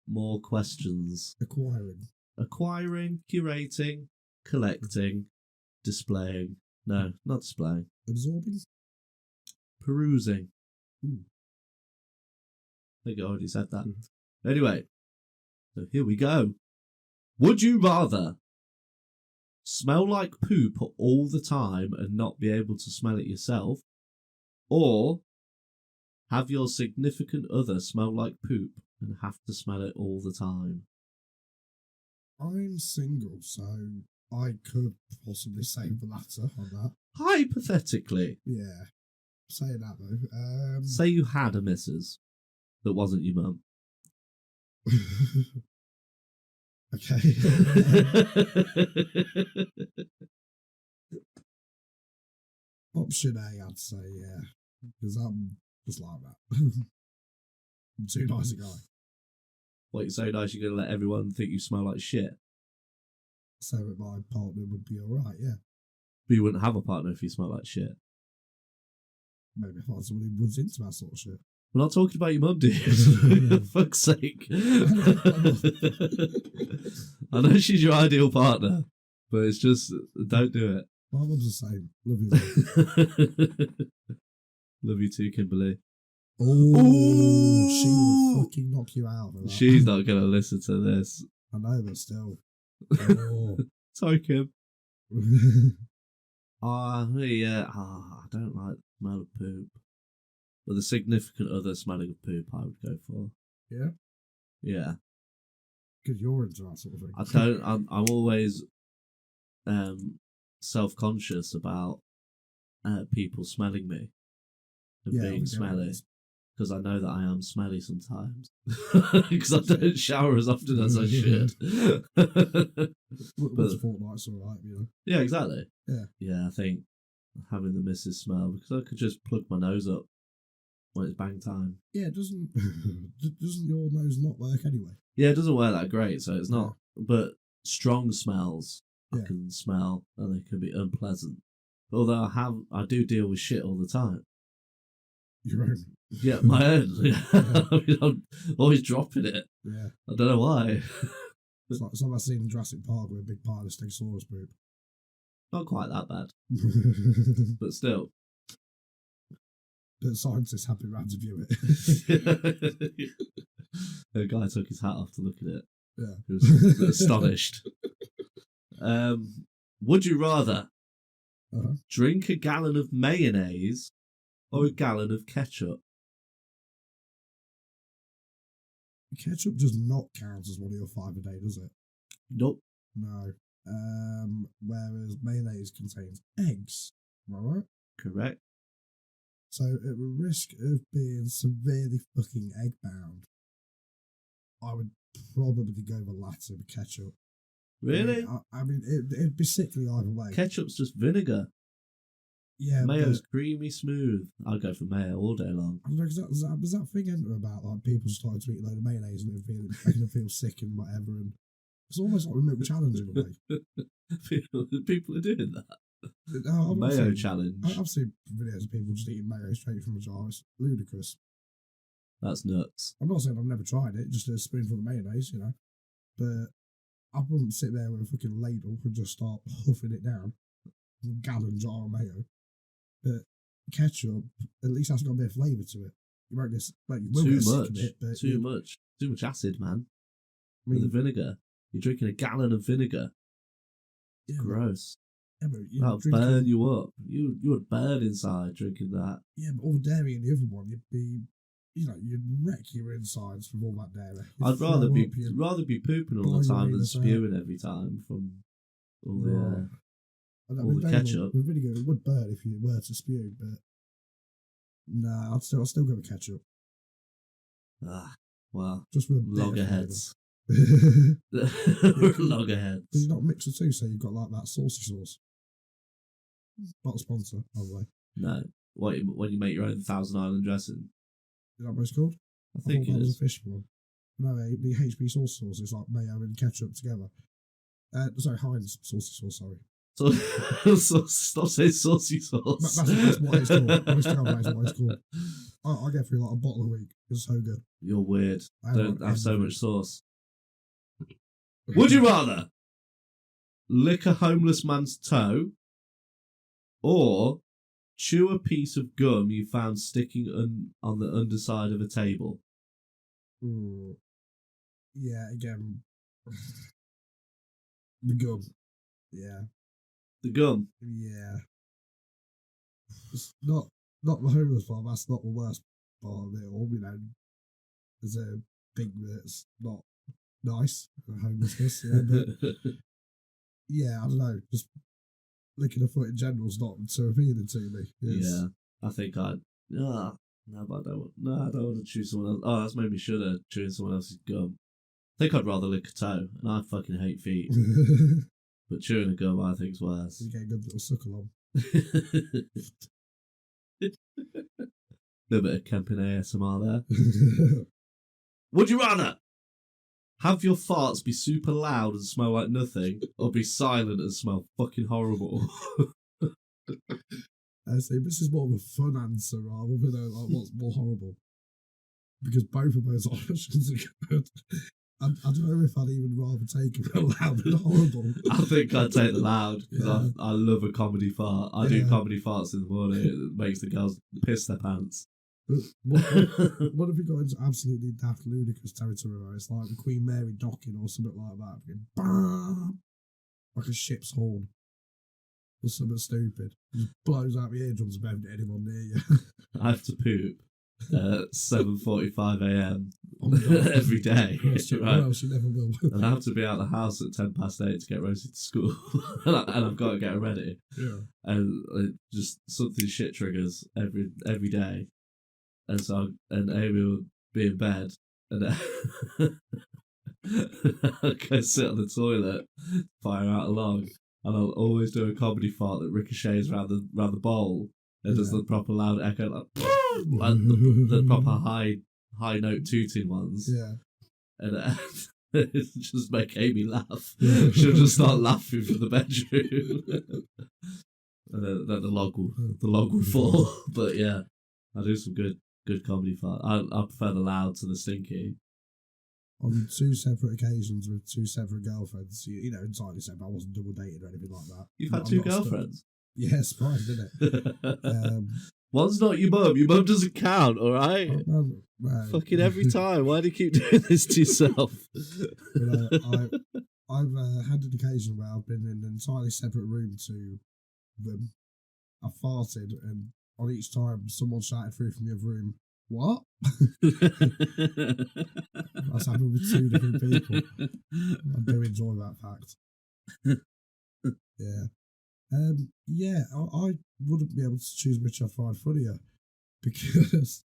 more questions. Acquiring, curating, collecting, displaying. No, not displaying. Absorbing? Perusing. Ooh. I think I already said that. Anyway, so here we go. Would you rather smell like poop all the time and not be able to smell it yourself, or have your significant other smell like poop and have to smell it all the time? I'm single, so I could possibly say the latter on that. Hypothetically. Yeah. Saying that though. Say you had a missus that wasn't your mum. Okay. Option A, I'd say, yeah. Because I'm just like that. I'm too nice a guy. What, you're so nice you're going to let everyone think you smell like shit? So that my partner would be alright, yeah. But you wouldn't have a partner if you smelled like shit. Maybe if I was someone who was into that sort of shit. We're not talking about your mum, dude. For fuck's sake. I know she's your ideal partner, but it's just, don't do it. My mum's the same. Love you, mum. Love you too, Kimberly. Oh, she will fucking knock you out. For that. She's not going to listen to this. I know, but still. Oh. Sorry, Kim. I don't like the smell of poop. But the significant other smelling of poop, I would go for. Yeah? Yeah. Because you're into that sort of thing. I'm always self-conscious about people smelling me and being smelly. Because I know that I am smelly sometimes. Because I don't shower as often as I should. Once a fortnight's alright, you know. Yeah, exactly. Yeah. Yeah, I think having the missus smell, because I could just plug my nose up when it's bang time. Yeah, doesn't your nose not work anyway? Yeah, it doesn't work that great, so it's not. But strong smells I Yeah. can smell, and they can be unpleasant. Although I do deal with shit all the time. Your own. Yeah, my own. I mean, I'm always dropping it. Yeah. I don't know why. It's like I seen in Jurassic Park with a big pile of Stegosaurus poop. Not quite that bad, but still. But scientists have been around to view it. The guy took his hat off to look at it. Yeah. He was astonished. Would you rather drink a gallon of mayonnaise or a gallon of ketchup? Ketchup does not count as one of your 5 a day, does it? Nope. No. Whereas mayonnaise contains eggs. Am I right? Correct. So at the risk of being severely fucking egg bound, I would probably go the latter with ketchup. Really? I mean, it'd be sickly either way. Ketchup's just vinegar. Yeah, Mayo's creamy smooth. I'll go for mayo all day long. I don't know, was that thing enter about like people started to eat a load of mayonnaise and it making them feel sick and whatever, and it's almost like a milk challenge in a way. People are doing that. Mayo challenge. I've seen videos of people just eating mayo straight from a jar. It's ludicrous. That's nuts. I'm not saying I've never tried it, just a spoonful of mayonnaise, you know. But I wouldn't sit there with a fucking ladle and just start huffing it down. A gallon jar of mayo. But ketchup, at least that's got a bit of flavour to it. You won't get, like, you will Too get sick much. of it, but Too much acid, man. I mean, With the vinegar. You're drinking a gallon of vinegar. yeah, Gross. but That'll burn you up. You would burn inside drinking that. Yeah, but all the dairy in the other one, you'd be, you know, you'd wreck your insides from all that dairy. I'd rather be pooping all the time than spewing every time from all the ketchup. With vinegar, it would burn if you were to spew, but nah, I'll still go with ketchup. Well, just with loggerheads. Loggerheads. Loggerheads. Did you not mix the two so you've got like that saucy sauce? Not a sponsor, by the way. No. When you make your own Thousand Island dressing. Is that what it's called? I think it is. A fish one. No, it'd be HP sauce. It's like mayo and ketchup together. Sorry, Heinz saucy sauce, sorry. Stop saying saucy sauce. That's what it's called. That's what it's called. I get through like a bottle a week. It's so good. You're weird. Don't have so much sauce. Would you rather lick a homeless man's toe or chew a piece of gum you found sticking on the underside of a table? Yeah, again. The gum. Yeah. The gum? Yeah. It's not the homeless part, that's not the worst part of it all, you know. There's a big bit that's not nice, homelessness, yeah, but yeah, I don't know, just licking a foot in general is not so appealing to me. Yeah, I think I'd. No, but I don't want to chew someone else. Oh, that's made me shudder chewing someone else's gum. I think I'd rather lick a toe, and I fucking hate feet. But chewing a gum, I think's worse. You get a good little suckle on. A bit of Kemp in ASMR there. Would you rather have your farts be super loud and smell like nothing, or be silent and smell fucking horrible? I say this is more of a fun answer rather than like what's more horrible, because both of those options are good. I don't know if I'd even rather take a loud than horrible. I think I'd take the loud because I love a comedy fart. I do comedy farts in the morning. It makes the girls piss their pants. What if we got into absolutely daft ludicrous territory where it's like the Queen Mary docking or something like that? Bam! Like a ship's horn. Or something stupid. It just blows out the eardrums of anyone near you. I have to poop at 7:45 a.m. every day. Right? Else you never will. And I have to be out of the house at 8:10 to get Rosie to school. and I've got to get her ready. Yeah. And just something shit triggers every day. And so, Amy will be in bed, and I'll go sit on the toilet, fire out a log, and I'll always do a comedy fart that ricochets around the bowl, and does the proper loud echo, like the proper high note tooting ones. Yeah. And it just make Amy laugh. She'll just start laughing from the bedroom, and then the log will fall. But yeah, I do some good comedy fart. I prefer the loud to the stinky. on 2 separate occasions with 2 separate girlfriends. You know, entirely separate. I wasn't double dated or anything like that. You've had 2 girlfriends? Yeah, surprised, didn't it? One's not your mum. Your mum doesn't count, all right? No. Fucking every time. Why do you keep doing this to yourself? I've had an occasion where I've been in an entirely separate room to them. I farted, and on each time, someone shouted through from the other room, "What?" That's happened with 2 different people. I do enjoy that fact. Yeah. I wouldn't be able to choose which I find funnier because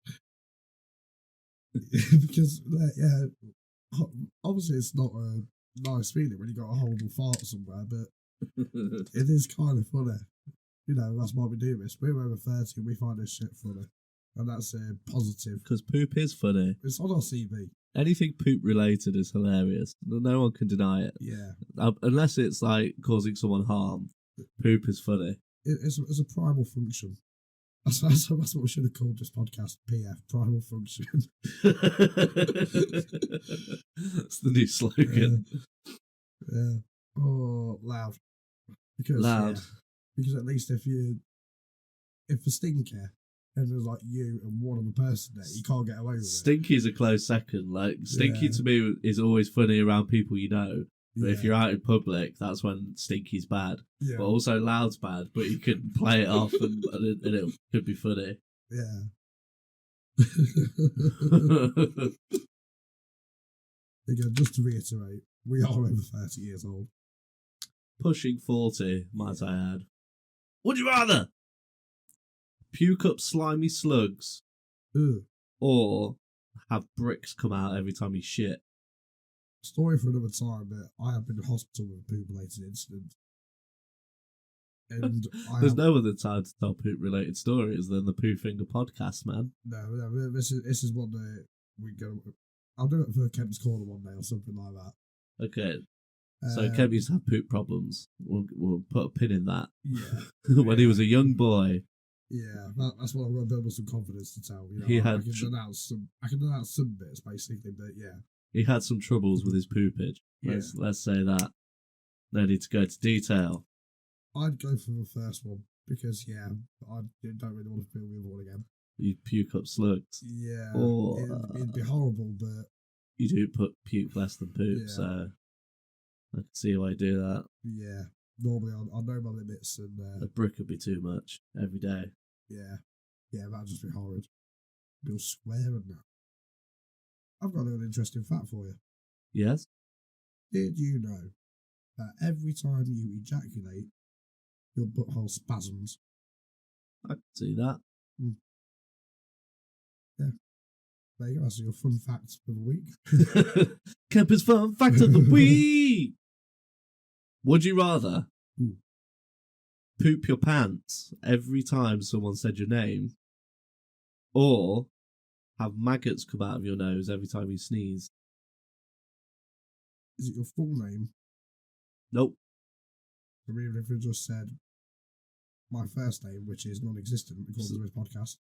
obviously it's not a nice feeling when you got a horrible fart somewhere, but it is kind of funny. You know, that's why we do this. We're over 30 and we find this shit funny, and that's a positive. Because poop is funny. It's on our CV. Anything poop related is hilarious. No one can deny it. Yeah. Unless it's like causing someone harm. Poop is funny. It's a primal function. That's what we should have called this podcast. PF, primal function. That's the new slogan. Yeah. Oh, loud. Because, loud. Yeah, because at least if a stinker and there's like you and one other person there, you can't get away with it. Stinky's a close second. Like Stinky to me is always funny around people you know. But if you're out in public, that's when Stinky's bad. Yeah. But also Loud's bad, but you can play it off and it could be funny. Yeah. Again, just to reiterate, we are over 30 years old. Pushing 40, might I add. Would you rather puke up slimy slugs or have bricks come out every time you shit? Story for another time, but I have been in hospital with a poop-related incident. And there's no other time to tell poop-related stories than the Poo Finger Podcast, man. No, this is one that we go. I'll do it for Kemp's Corner one day or something like that. Okay. So Kemp used to have poop problems. We'll put a pin in that. Yeah. When he was a young boy. Yeah, that's what I'm going to build up some confidence to tell. You know, he I can announce some bits basically, but yeah. He had some troubles with his poopage. Let's say that. No need to go into detail. I'd go for the first one because I don't really want to feel the other one again. You'd puke up slugs. Yeah, or it'd be horrible, but you do put puke less than poop, so I can see why you do that. Yeah, normally I know my limits, and a brick would be too much every day. Yeah, that'd just be horrid. You'll swear and that. I've got an interesting fact for you. Yes? Did you know that every time you ejaculate, your butthole spasms? I can see that. Yeah. There you go. That's your fun facts for the week. Kemp's fun fact of the week! Would you rather poop your pants every time someone said your name, or have maggots come out of your nose every time you sneeze? Is it your full name? Nope. So even if you just said my first name, which is non-existent according to this podcast.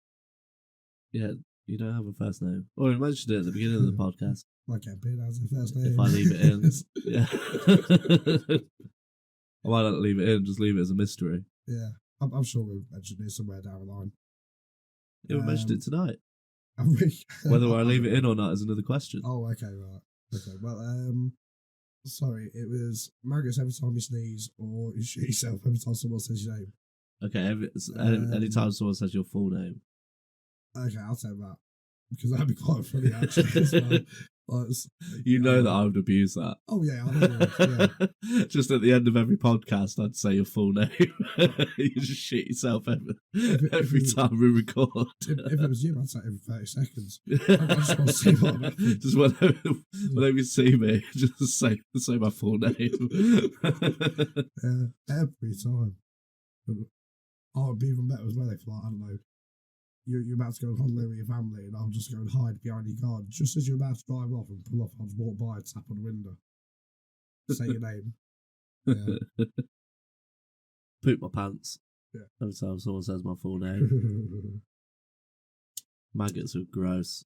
Yeah, you don't have a first name. Or I mentioned it at the beginning of the podcast. My campaign has a first name. If I leave it in. Yeah. I might not leave it in, just leave it as a mystery. Yeah. I'm sure we've mentioned it somewhere down the line. Yeah, we mentioned it tonight. Have we? Whether I leave it in or not is another question. Oh, okay, right. Okay, well, sorry, it was maggots every time you sneeze, or you shit yourself every time someone says your name. Okay, anytime someone says your full name. Okay, I'll take that. Because that'd be quite funny, actually, as well. You know that I would abuse that. Oh, yeah, I know. Yeah. Just at the end of every podcast, I'd say your full name. You just shit yourself every time we record. If it was you, I'd say every 30 seconds. I just want to see what happens. Just whenever you see me, just say my full name. Yeah, every time. Oh, it'd be even better as well if, like, I don't know, you're about to go on holiday with your family, and I'll just go and hide behind your car just as you're about to drive off and pull off. I'll just walk by and tap on the window. Say your name. Yeah. Poop my pants. Yeah. Every time someone says my full name. Maggots are gross.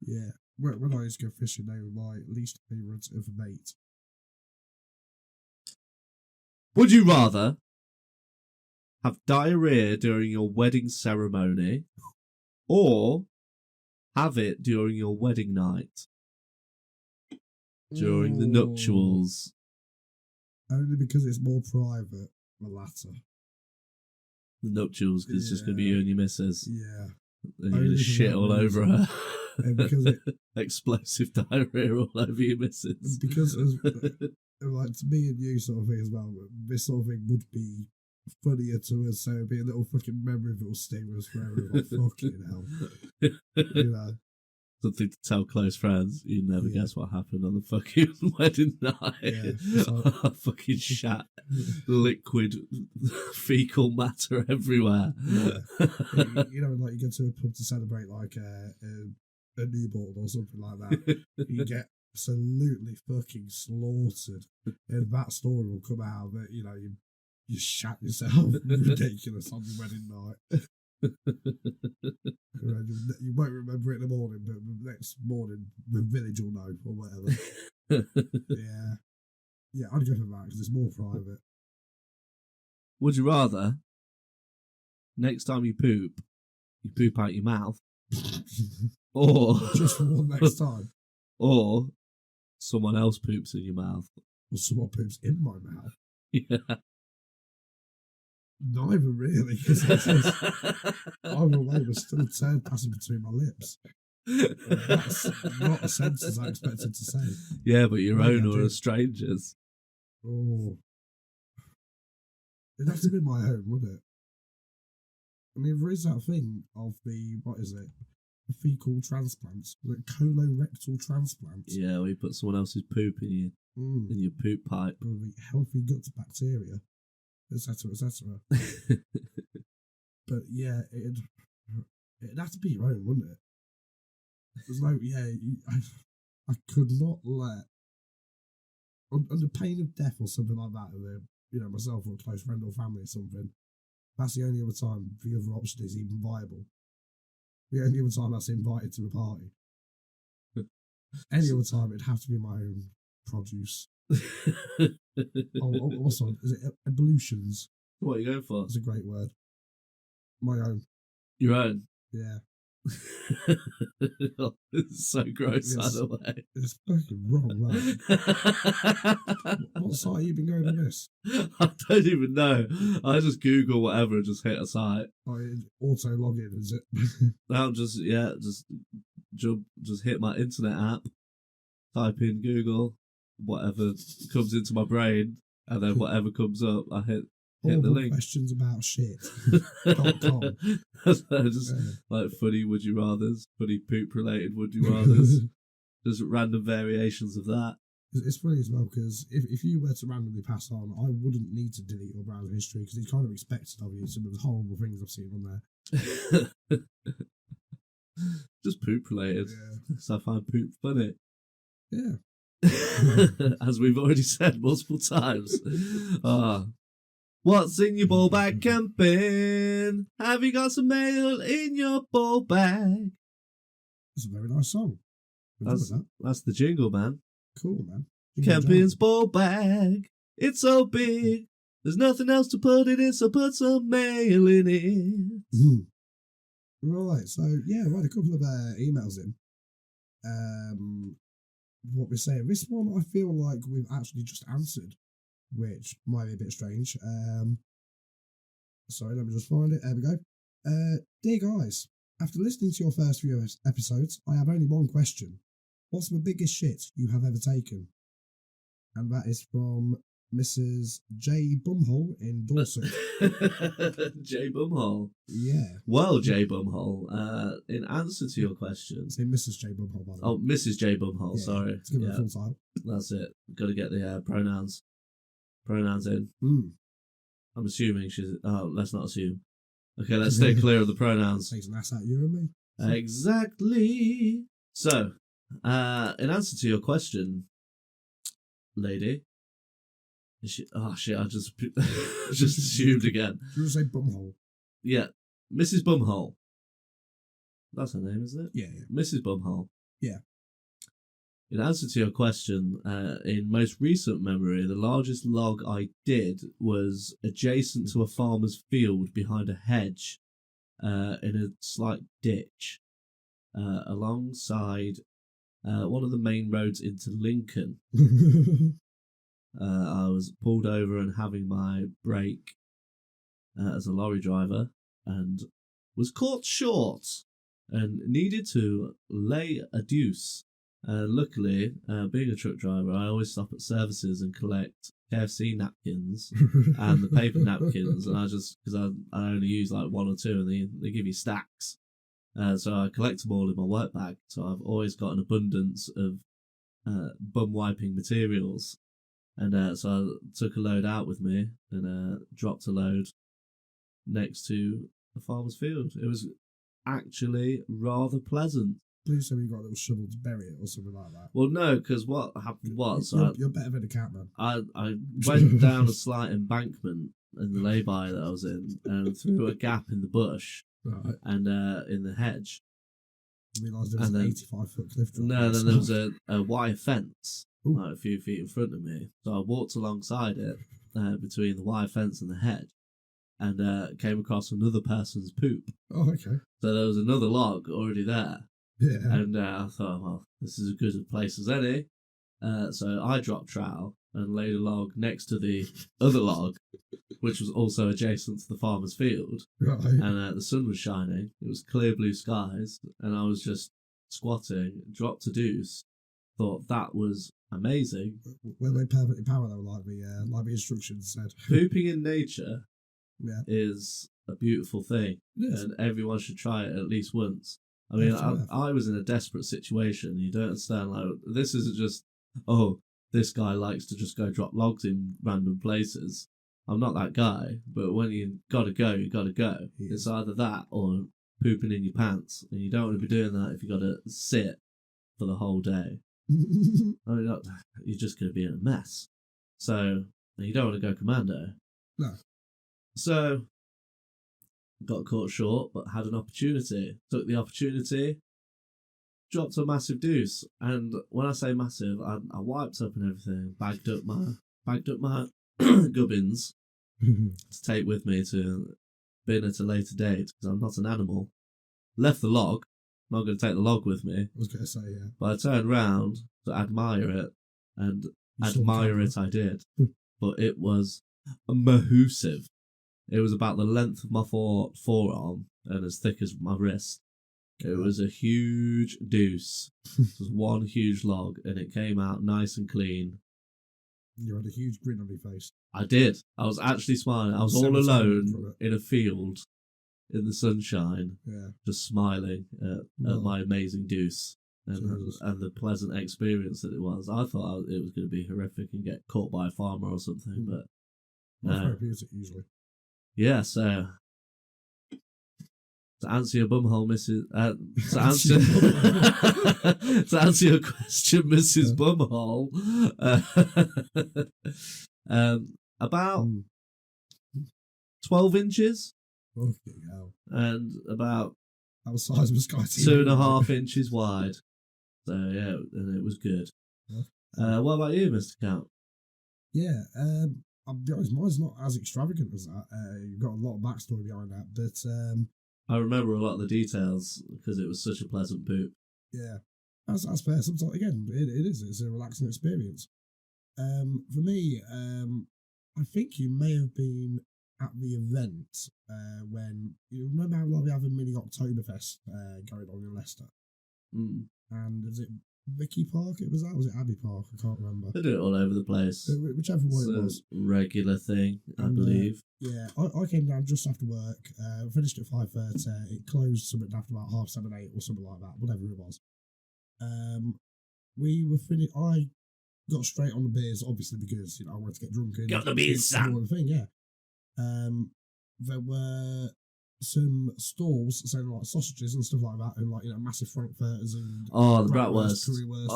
Yeah. when I used to go fishing, they were my least favourite of a mate. Would you rather have diarrhea during your wedding ceremony or have it during your wedding night? During the nuptials. Only because it's more private, the latter. The nuptials, because it's just going to be you and your missus. Yeah. And you're going to shit all over her. And because explosive diarrhea all over your missus. Because, like, to me and you sort of thing as well, this sort of thing would be funnier to us, so it'd be a little fucking memory that will stay with us forever. Like, fucking hell. You know? Something to tell close friends. You never guess what happened on the fucking wedding night. Yeah, so, fucking shat, liquid, fecal matter everywhere. Yeah. You know, like you go to a pub to celebrate like a newborn or something like that. You get absolutely fucking slaughtered, and that story will come out that you shat yourself ridiculous on your wedding night. You won't remember it in the morning, but the next morning the village will know or whatever. Yeah, I'd go for that because it's more private. Would you rather next time you poop out your mouth, or just for one next time, or someone else poops in your mouth, or someone poops in my mouth? Yeah. Neither really, because either way was still turd passing between my lips. That's not a sentence I expected to say. Yeah, but your own or a stranger's. Oh, it'd have to be my own, wouldn't it? I mean, there is that thing of the the fecal transplants, the colorectal transplants. Yeah, we put someone else's poop in your poop pipe. Probably healthy gut bacteria. Etc. But yeah, it'd have to be your own, wouldn't it? There's no, I could not let, under pain of death or something like that, with myself or a close friend or family or something. That's the only other time the other option is even viable. The only other time that's invited to a party. Any other time it'd have to be my own produce. What's on? Is it evolutions? What are you going for? That's a great word. My own. Your own? Yeah. It's so gross, by the way. It's fucking wrong, right? What site have you been going on this? I don't even know. I just Google whatever and just hit a site. Auto login, is it? I'll just hit my internet app, type in Google, whatever comes into my brain, and then whatever comes up, I hit the link. Questions about shit.com. Just like funny would you rathers, funny poop related would you rathers, just random variations of that. It's funny as well because if you were to randomly pass on, I wouldn't need to delete your browser history because it's kind of expected of you some of the horrible things I've seen on there. Just poop related. Yeah. So I find poop funny. Yeah. As we've already said multiple times. What's in your ball bag camping? Have you got some mail in your ball bag? It's a very nice song. That's the jingle, man. Cool, man. Camping's ball bag. It's so big. There's nothing else to put it in, so put some mail in it. Mm. Right, so yeah, I had a couple of emails in. What we're saying. This one I feel like we've actually just answered, which might be a bit strange. Sorry, let me just find it. There we go. Dear guys, after listening to your first few episodes, I have only one question. What's the biggest shit you have ever taken? And that is from Mrs. J. Bumhole in Dorset. J. Bumhole? Yeah. Well, J. Bumhole, in answer to your question... Say Mrs. J. Bumhole, by the way. Oh, Mrs. J. Bumhole, yeah, sorry. Let's give it a full title. That's it. Got to get the pronouns in. I'm assuming she's... Oh, let's not assume. Okay, let's stay clear of the pronouns. Takes an ass out you and me. Exactly. So, in answer to your question, lady... Oh shit! I just assumed again. You say Bumhole? Yeah, Mrs. Bumhole. That's her name, isn't it? Yeah. Mrs. Bumhole. Yeah. In answer to your question, in most recent memory, the largest log I did was adjacent to a farmer's field behind a hedge in a slight ditch alongside one of the main roads into Lincoln. I was pulled over and having my break as a lorry driver and was caught short and needed to lay a deuce. Luckily, being a truck driver, I always stop at services and collect KFC napkins and the paper napkins, and because I only use like one or two, and they give you stacks. So I collect them all in my work bag. So I've always got an abundance of bum wiping materials, and so I took a load out with me and dropped a load next to a farmer's field. It was actually rather pleasant. Please say you got a little shovel to bury it or something like that. Well, no, because what happened was you're better than a cat, man. I went down a slight embankment in the lay-by that I was in and through a gap in the bush and in the hedge. I realised there was an 85-foot cliff drop. No, then there was a wire fence like a few feet in front of me. So I walked alongside it between the wire fence and the hedge and came across another person's poop. Oh, okay. So there was another log already there. Yeah. And I thought, well, this is as good a place as any. So I dropped trowel and laid a log next to the other log, which was also adjacent to the farmer's field. Right. And the sun was shining. It was clear blue skies. And I was just squatting, dropped a deuce. Thought that was amazing. Were they perfectly parallel, like the instructions said? Pooping in nature is a beautiful thing. And everyone should try it at least once. I mean, I was in a desperate situation. You don't understand. Like, this isn't just, this guy likes to just go drop logs in random places. I'm not that guy. But when you gotta go, you gotta go. Yeah. It's either that or pooping in your pants. And you don't want to be doing that if you gotta sit for the whole day. I mean, you're just going to be in a mess. So, you don't want to go commando. No. So, got caught short, but had an opportunity. Took the opportunity, dropped a massive deuce. And when I say massive, I wiped up and everything, bagged up my gubbins to take with me to bin at a later date, because I'm not an animal. Left the log. Not going to take the log with me. I was going to say, yeah. But I turned round to admire it, and admire it I did. But it was massive. It was about the length of my forearm and as thick as my wrist. It was a huge deuce. It was one huge log, and it came out nice and clean. You had a huge grin on your face. I did. I was actually smiling. I was all alone in a field in the sunshine, just smiling at my amazing deuce and the pleasant experience that it was. I thought it was going to be horrific and get caught by a farmer or something, but therapeutic usually. Yeah, so to answer your bumhole, Mrs. To answer your question, Mrs. Bumhole, about 12 inches. Fucking hell. And about that was size of a Sky TV. 2.5 inches wide. So yeah, and it was good. What about you, Mr. Count? Yeah, I'll be honest, mine's not as extravagant as that. You've got a lot of backstory behind that, but I remember a lot of the details because it was such a pleasant poop. Yeah, that's fair. Sometimes again, it is. It's a relaxing experience. For me, I think you may have been at the event when you remember how we have a mini Oktoberfest going on in Leicester, and was it Vicky Park? It was that. Was it Abbey Park? I can't remember. They do it all over the place. Whichever one it was. Regular thing, I believe. Yeah, I came down just after work. Finished at 5:30. It closed something after about 7:30, 8 or something like that. Whatever it was. We were finished. I got straight on the beers, obviously because I wanted to get drunk. Got the beers, son. Thing, yeah. There were some stalls selling like sausages and stuff like that, and like massive frankfurters and the bratwurst, currywurst.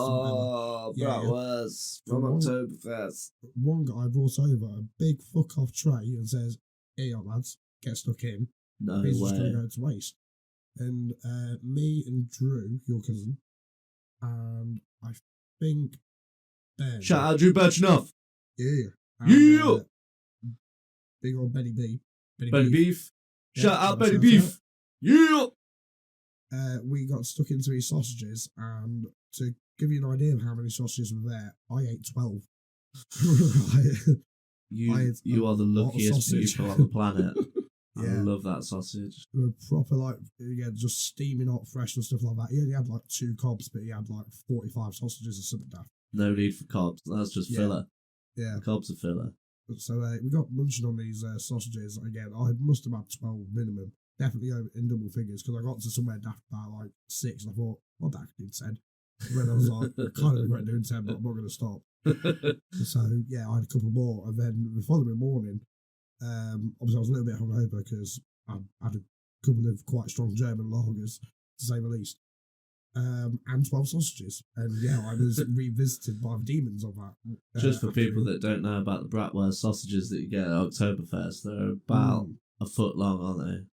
Bratwurst from Oktoberfest. One guy brought over a big fuck off tray and says, "Here you are, lads, get stuck in." No He's way. just going to go to waste. And me and Drew, your cousin, and I think Ben. Shout out Drew Birchnough. Yeah. Yeah. Big old Benny B. Benny Beef. Yeah, Shout out that's Benny out. Beef. Yeah. We got stuck into these sausages, and to give you an idea of how many sausages were there, I ate 12. You are the luckiest people on the planet. Yeah. I love that sausage. They were proper, like, just steaming hot, fresh and stuff like that. He only had like 2 cobs, but he had like 45 sausages or something like that. No need for cobs. That's just filler. Yeah. The cobs are filler. So we got munching on these sausages again. I must have had 12 minimum, definitely in double figures, because I got to somewhere daft about like 6, and I thought, well, that could do 10. When I was like, I kind of regret doing 10, but I'm not going to stop. So yeah, I had a couple more, and then the following morning, obviously I was a little bit hungover because I had a couple of quite strong German lagers, to say the least, and 12 sausages, and yeah, I was revisited by the demons of that. Just for people that don't know about the bratwurst sausages that you get at Oktoberfest, they're about a foot long, aren't they?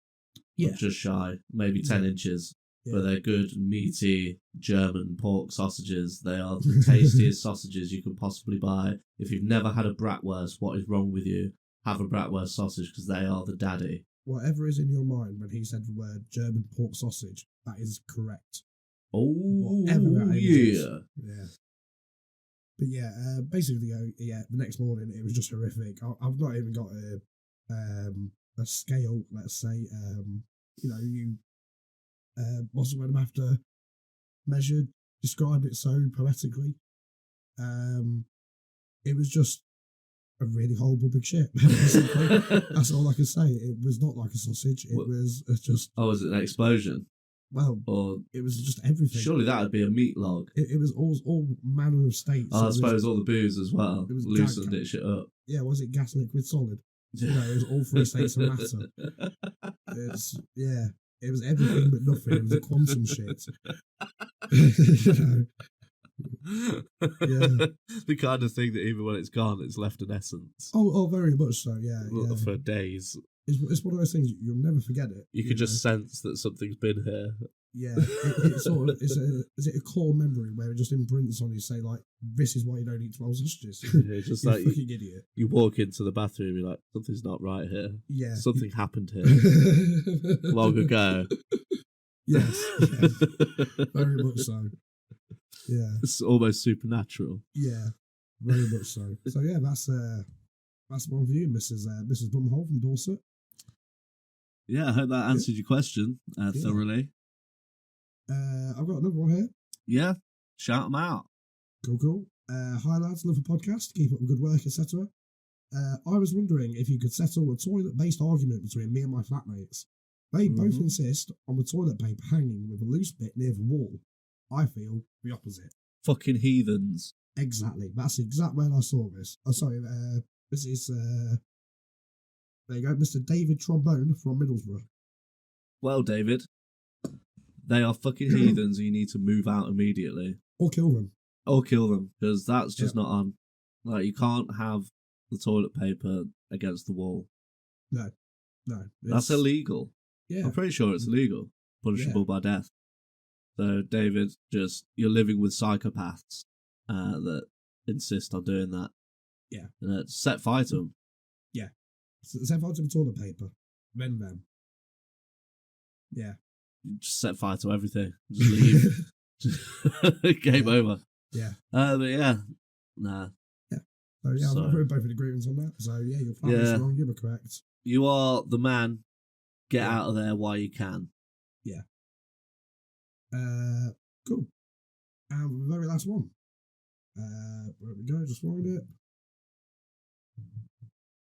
Yeah. Or just shy, maybe 10 inches. Yeah. But they're good, meaty German pork sausages. They are the tastiest sausages you can possibly buy. If you've never had a bratwurst, what is wrong with you? Have a bratwurst sausage, because they are the daddy. Whatever is in your mind when he said the word German pork sausage, that is correct. Oh, Whatever that is. Yeah. But yeah, basically, the next morning it was just horrific. I've not even got a scale, let's say. You must have to measure, describe it so poetically. It was just a really horrible big shit. Basically. That's all I can say. It was not like a sausage. It was just. Oh, was it an explosion? Well, or it was just everything. Surely that would be a meat log. It was all manner of states. Oh, I suppose all the booze as well. It was loosened it shit up. Yeah, was it gas, liquid, solid? It was all 3 states of matter. It was everything but nothing. It was a quantum shit. Yeah. The kind of thing that even when it's gone, it's left an essence. Oh, very much so. Yeah. For days. It's one of those things you'll never forget it. You could just sense that something's been here. Yeah, it's sort of is it a core memory where it just imprints on you, say like, this is why you don't eat 12 sausages. Yeah, just like fucking idiot. You walk into the bathroom, you're like, something's not right here. Yeah, something happened here long ago. Yes, very much so. Yeah, It's almost supernatural. Yeah, very much so. So yeah, that's one for you, Mrs. Bumhole from Dorset. Yeah, I hope that answered your question thoroughly. I've got another one here. Yeah, shout them out. Cool. Hi lads, love the podcast. Keep up the good work, etc. I was wondering if you could settle a toilet-based argument between me and my flatmates. They both insist on the toilet paper hanging with a loose bit near the wall. I feel the opposite. Fucking heathens. Exactly. That's exactly when I saw this. Oh, sorry. This is there you go, Mr. David Trombone from Middlesbrough. Well, David, they are fucking heathens. You need to move out immediately. Or kill them. Or kill them, because that's just not on. Like, you can't have the toilet paper against the wall. No. That's illegal. Yeah. I'm pretty sure it's illegal. Punishable by death. So, David, you're living with psychopaths that insist on doing that. Yeah. Set fire to them. Yeah. Set fire to the toilet paper. Then them. Yeah. Just set fire to everything. Just leave. Game over. Yeah. But yeah. Nah. Yeah. So yeah, we're both in agreement on that. So yeah, your family's wrong, you were correct. You are the man. Get out of there while you can. Yeah. Cool. And the very last one. Where we go, just find it.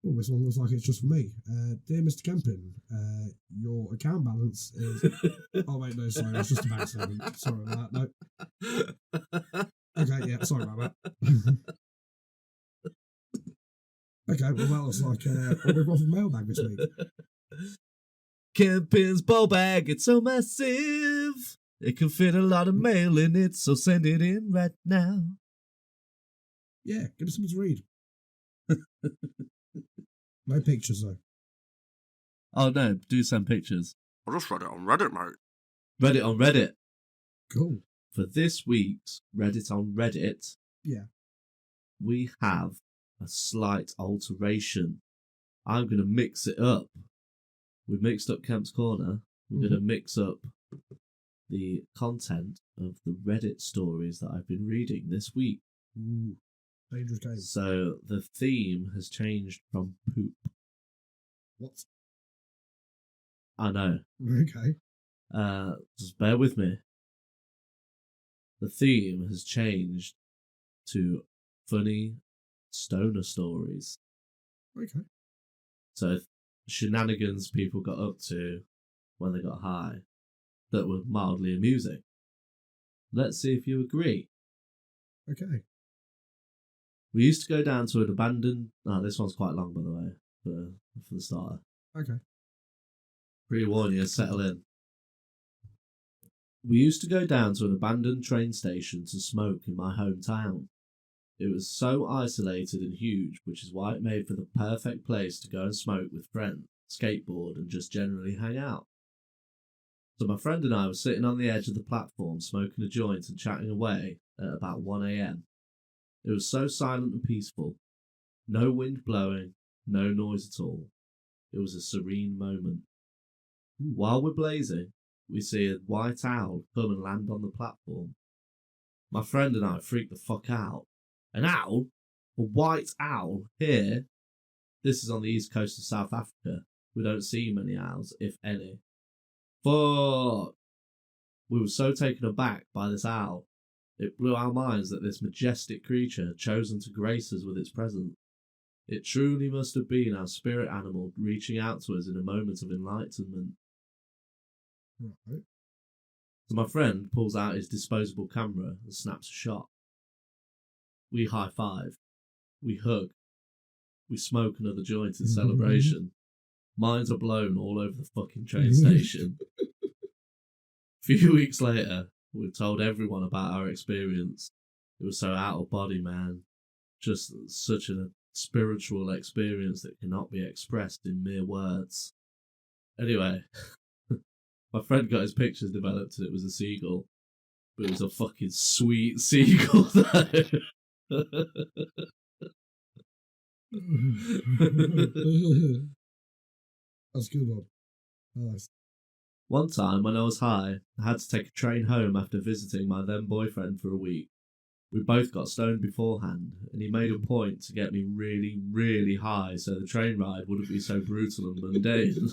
Oh, this one looks like it's just for me. Dear Mr. Kempin, your account balance is... Oh, wait, no, sorry, it's just a bank statement. Sorry about that, no. Okay, yeah, sorry about that. Okay, well, it's like we've got from mailbag this week. Kempin's ball bag, it's so massive. It can fit a lot of mail in it, so send it in right now. Yeah, give me something to read. No pictures, though. Oh, no, do send pictures. I just read it on Reddit, mate. Read it on Reddit. Cool. for this week's Reddit on Reddit, we have a slight alteration. I'm going to mix it up. We mixed up Kemp's Corner. We're going to mix up the content of the Reddit stories that I've been reading this week. Ooh, dangerous game. So the theme has changed from poop. What? I know. Okay. Just bear with me. The theme has changed to funny stoner stories. Okay. So shenanigans people got up to when they got high that were mildly amusing. Let's see if you agree. Okay. We used to go down to an abandoned... Oh, this one's quite long, by the way, for the starter. Okay. Pre-warn you, settle in. We used to go down to an abandoned train station to smoke in my hometown. It was so isolated and huge, which is why it made for the perfect place to go and smoke with friends, skateboard, and just generally hang out. So my friend and I were sitting on the edge of the platform smoking a joint and chatting away at about 1 a.m. It was so silent and peaceful. No wind blowing, no noise at all. It was a serene moment. While we're blazing, we see a white owl come and land on the platform. My friend and I freaked the fuck out. An owl? A white owl? Here? This is on the east coast of South Africa. We don't see many owls, if any. Fuck! We were so taken aback by this owl. It blew our minds that this majestic creature had chosen to grace us with its presence. It truly must have been our spirit animal reaching out to us in a moment of enlightenment. Right. So my friend pulls out his disposable camera and snaps a shot. We high-five. We hug. We smoke another joint in celebration. Minds are blown all over the fucking train station. A few weeks later, we told everyone about our experience. It was so out of body, man. Just such a spiritual experience that cannot be expressed in mere words. Anyway, my friend got his pictures developed and it was a seagull. But it was a fucking sweet seagull, though. That's a good one. Nice. One time, when I was high, I had to take a train home after visiting my then-boyfriend for a week. We both got stoned beforehand, and he made a point to get me really, really high so the train ride wouldn't be so brutal and mundane.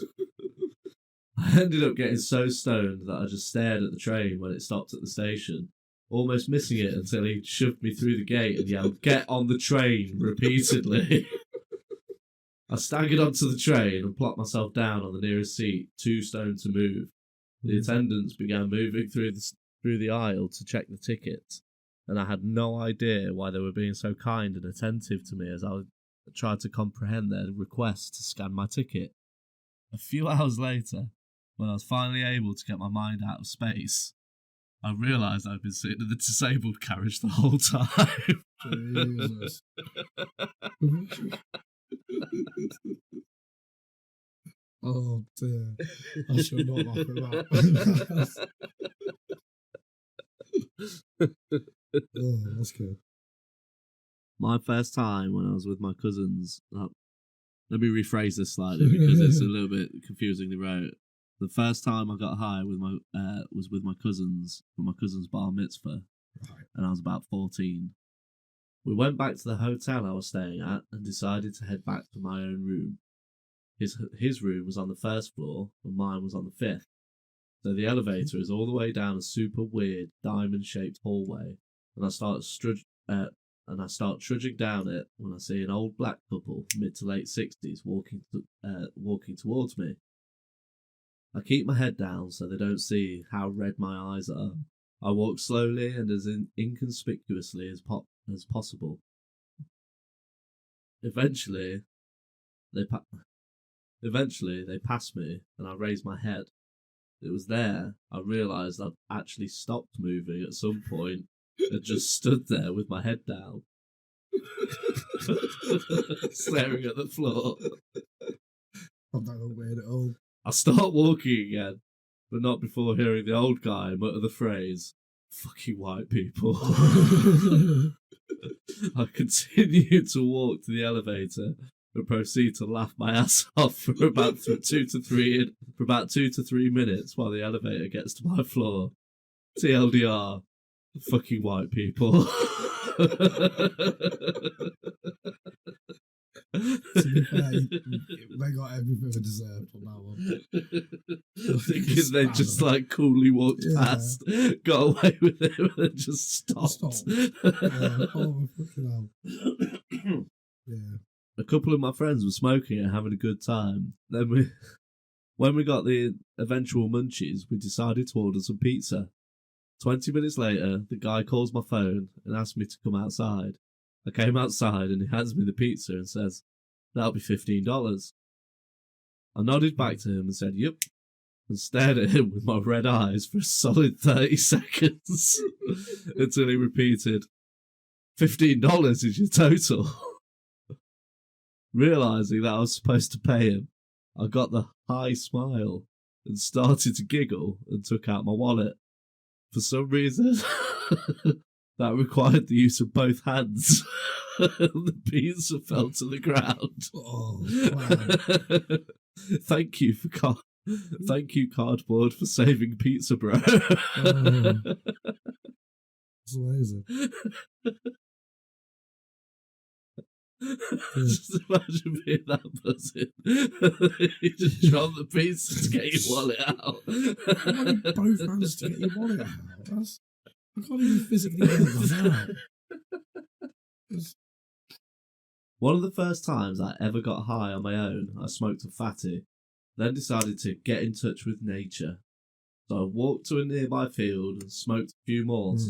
I ended up getting so stoned that I just stared at the train when it stopped at the station, almost missing it until he shoved me through the gate and yelled, "Get on the train," repeatedly. I staggered onto the train and plopped myself down on the nearest seat, too stoned to move. The attendants began moving through the aisle to check the tickets, and I had no idea why they were being so kind and attentive to me as I tried to comprehend their request to scan my ticket. A few hours later, when I was finally able to get my mind out of space, I realised I'd been sitting in the disabled carriage the whole time. Jesus. Oh dear. I should not laugh at that. Oh, that's good. My first time when I was with my cousins, let me rephrase this slightly because it's a little bit confusingly wrote. The first time I got high with was with my cousins for my cousin's bar mitzvah, and I was about 14. We went back to the hotel I was staying at and decided to head back to my own room. His room was on the first floor and mine was on the 5th. So the elevator is all the way down a super weird diamond-shaped hallway, and I start trudging down it when I see an old black couple, mid to late 60s, walking towards me. I keep my head down so they don't see how red my eyes are. I walk slowly and as inconspicuously as possible. Eventually, they pass me, and I raise my head. It was there I realised I'd actually stopped moving at some point and just stood there with my head down, staring at the floor. I'm not weird at all. I start walking again, but not before hearing the old guy mutter the phrase, Fucking white people. I continued to walk to the elevator and proceed to laugh my ass off for about 2 to 3 minutes while the elevator gets to my floor. TLDR, fucking white people. To be fair, they got everything they deserved on that one. Thinking they just like coolly walked past, got away with it, and then just stopped. Yeah. Oh, fucking hell. Yeah. A couple of my friends were smoking and having a good time. Then when we got the eventual munchies, we decided to order some pizza. 20 minutes later, the guy calls my phone and asks me to come outside. I came outside and he hands me the pizza and says, "That'll be $15. I nodded back to him and said, "Yep," and stared at him with my red eyes for a solid 30 seconds until he repeated, $15 is your total. Realising that I was supposed to pay him, I got the high smile and started to giggle and took out my wallet. For some reason, that required the use of both hands. The pizza fell to the ground. Oh, wow. Thank you, cardboard, for saving pizza, bro. It's amazing. Just imagine being that buzzing. You just drop the pizza to get your wallet out. I need both hands to get your wallet out. I can't even physically get that out. One of the first times I ever got high on my own, I smoked a fatty, then decided to get in touch with nature. So I walked to a nearby field and smoked a few more to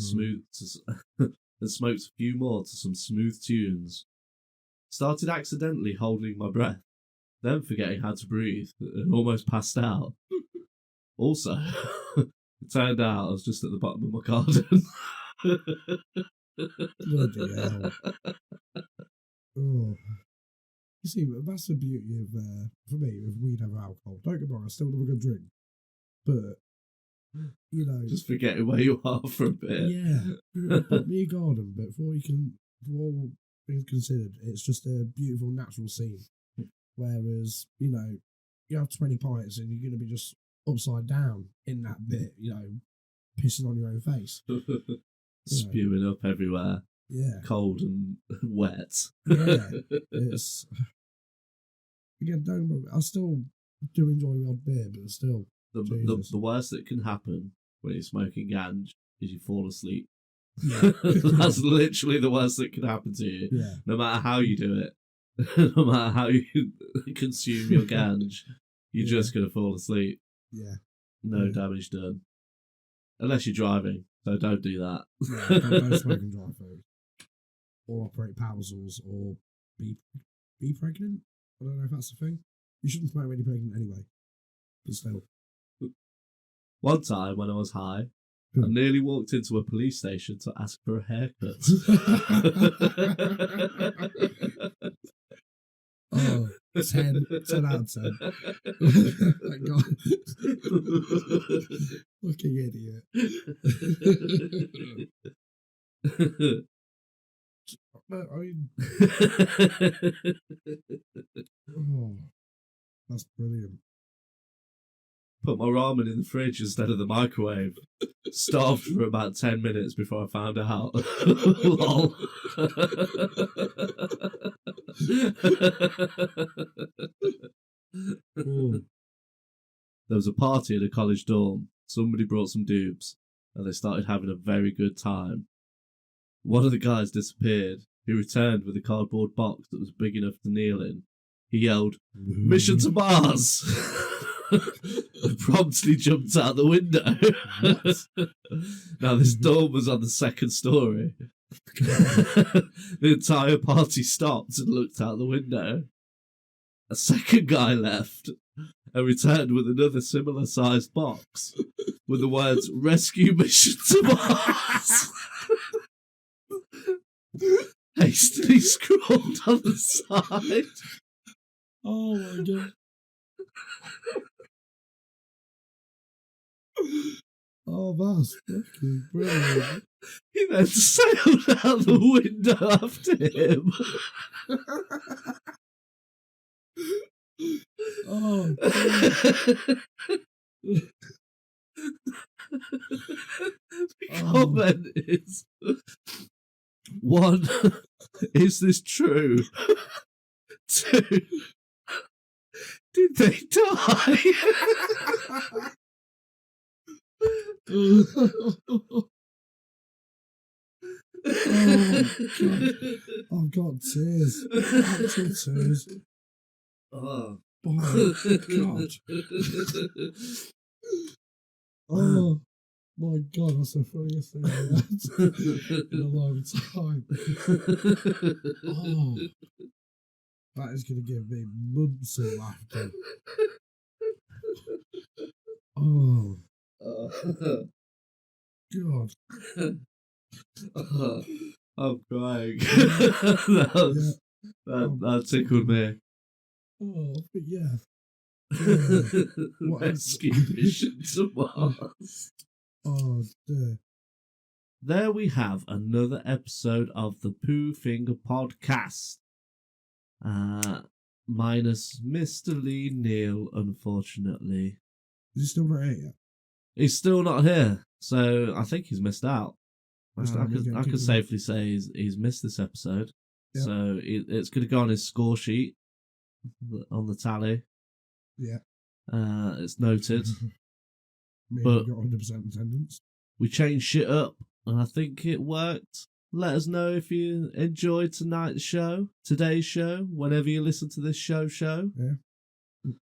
some smooth tunes. Started accidentally holding my breath, then forgetting how to breathe and almost passed out. Also, it turned out I was just at the bottom of my garden. Bloody hell. Oh. You see, that's the beauty of, for me, with weed over alcohol. Don't get me wrong, I still love a good drink. But, you know... Just forgetting where you are for a bit. Yeah. Put me a garden, but for all things considered, it's just a beautiful natural scene. Whereas, you know, you have 20 pints and you're going to be just upside down in that bit, you know, pissing on your own face. Spewing up everywhere. Yeah. Cold and wet. Yeah. It's... Again, I still do enjoy the odd beer, but still... The worst that can happen when you're smoking ganj is you fall asleep. Yeah. That's literally the worst that can happen to you. Yeah. No matter how you do it, no matter how you consume your ganj, you're just going to fall asleep. Yeah. No damage done. Unless you're driving, so don't do that. Yeah, don't smoke and drive food. Or operate power saws, or be pregnant. I don't know if that's the thing. You shouldn't smoke when you're pregnant anyway. But still. One time when I was high, I nearly walked into a police station to ask for a haircut. Oh, 10 out of 10. Thank God. Fucking idiot. I mean... Oh, that's brilliant. Put my ramen in the fridge instead of the microwave. Starved for about 10 minutes before I found out. Lol. There was a party at a college dorm. Somebody brought some dupes, and they started having a very good time. One of the guys disappeared. He returned with a cardboard box that was big enough to kneel in. He yelled, "Mission to Mars!" and promptly jumped out the window. Now, this dorm was on the second story. The entire party stopped and looked out the window. A second guy left and returned with another similar sized box with the words "Rescue Mission to Mars" hastily scrawled on the side. Oh my God. Oh, that's fucking brilliant. He then sailed out the window after him. Oh, The comment is 1. Is this true? 2. Did they die? I've got tears. Actual tears. Oh. Oh, God. Oh, my God, that's the funniest thing I've had in a long time. Oh, that is going to give me months of laughter. Oh, God. I'm crying. That tickled me. Oh, but yeah. What Rescue mission to Mars. Oh, dear. There we have another episode of the Poo Finger Podcast. Minus Mr. Lee Neal, unfortunately. Is he still not here yet? He's still not here, so I think he's missed out. I getting could kicked safely say he's missed this episode. Yep. So it's going to go on his score sheet on the tally. Yeah. It's noted. Maybe But- we got 100% attendance. We changed shit up, and I think it worked. Let us know if you enjoyed today's show, whenever you listen to this show. Yeah.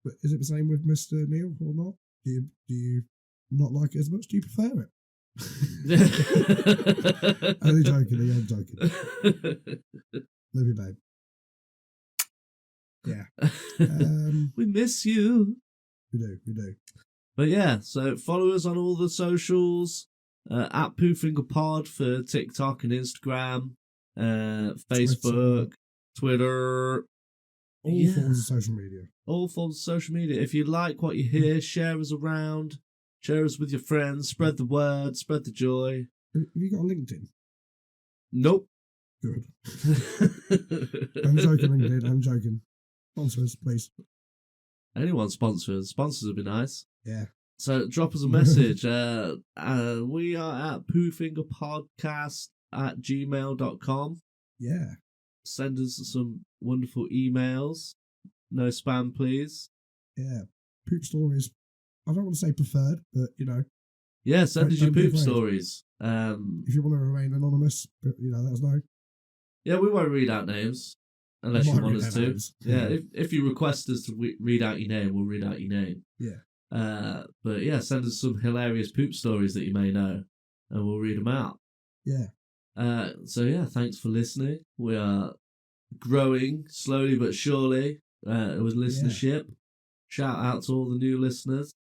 But is it the same with Mr. Neal or not? Do you not like it as much? Do you prefer it? Only joking. Love you, babe. Yeah. We miss you. We do. But yeah, so follow us on all the socials, at Poo Finger Pod for TikTok and Instagram, Facebook, Twitter. All forms of social media. All forms of social media. If you like what you hear, share us around, share us with your friends, spread the word, spread the joy. Have you got a LinkedIn? Nope. Good. I'm joking, LinkedIn. I'm joking. Sponsor us, please. Anyone sponsors would be nice. Yeah. So drop us a message. We are at poofingerpodcast@gmail.com. Yeah. Send us some wonderful emails. No spam, please. Yeah. Poop stories. I don't want to say preferred, but Yeah, send us your Don't be poop afraid. stories. if you want to remain anonymous, but let us know. Yeah, we won't read out names unless you Might want read us their to. names. Yeah, if you request us to read out your name, we'll read out your name. Yeah. But yeah, send us some hilarious poop stories that you may know, and we'll read them out. Yeah. So yeah, thanks for listening. We are growing slowly but surely with listenership. Shout out to all the new listeners.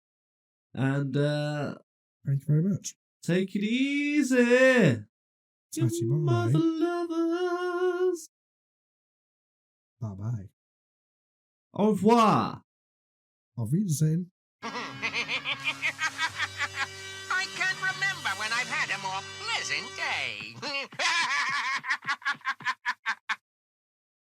And Thank you very much. take it easy. Tatty You bye. mother lovers. Bye-bye. Au revoir. Auf Wiedersehen. I can't remember when I've had a more pleasant day.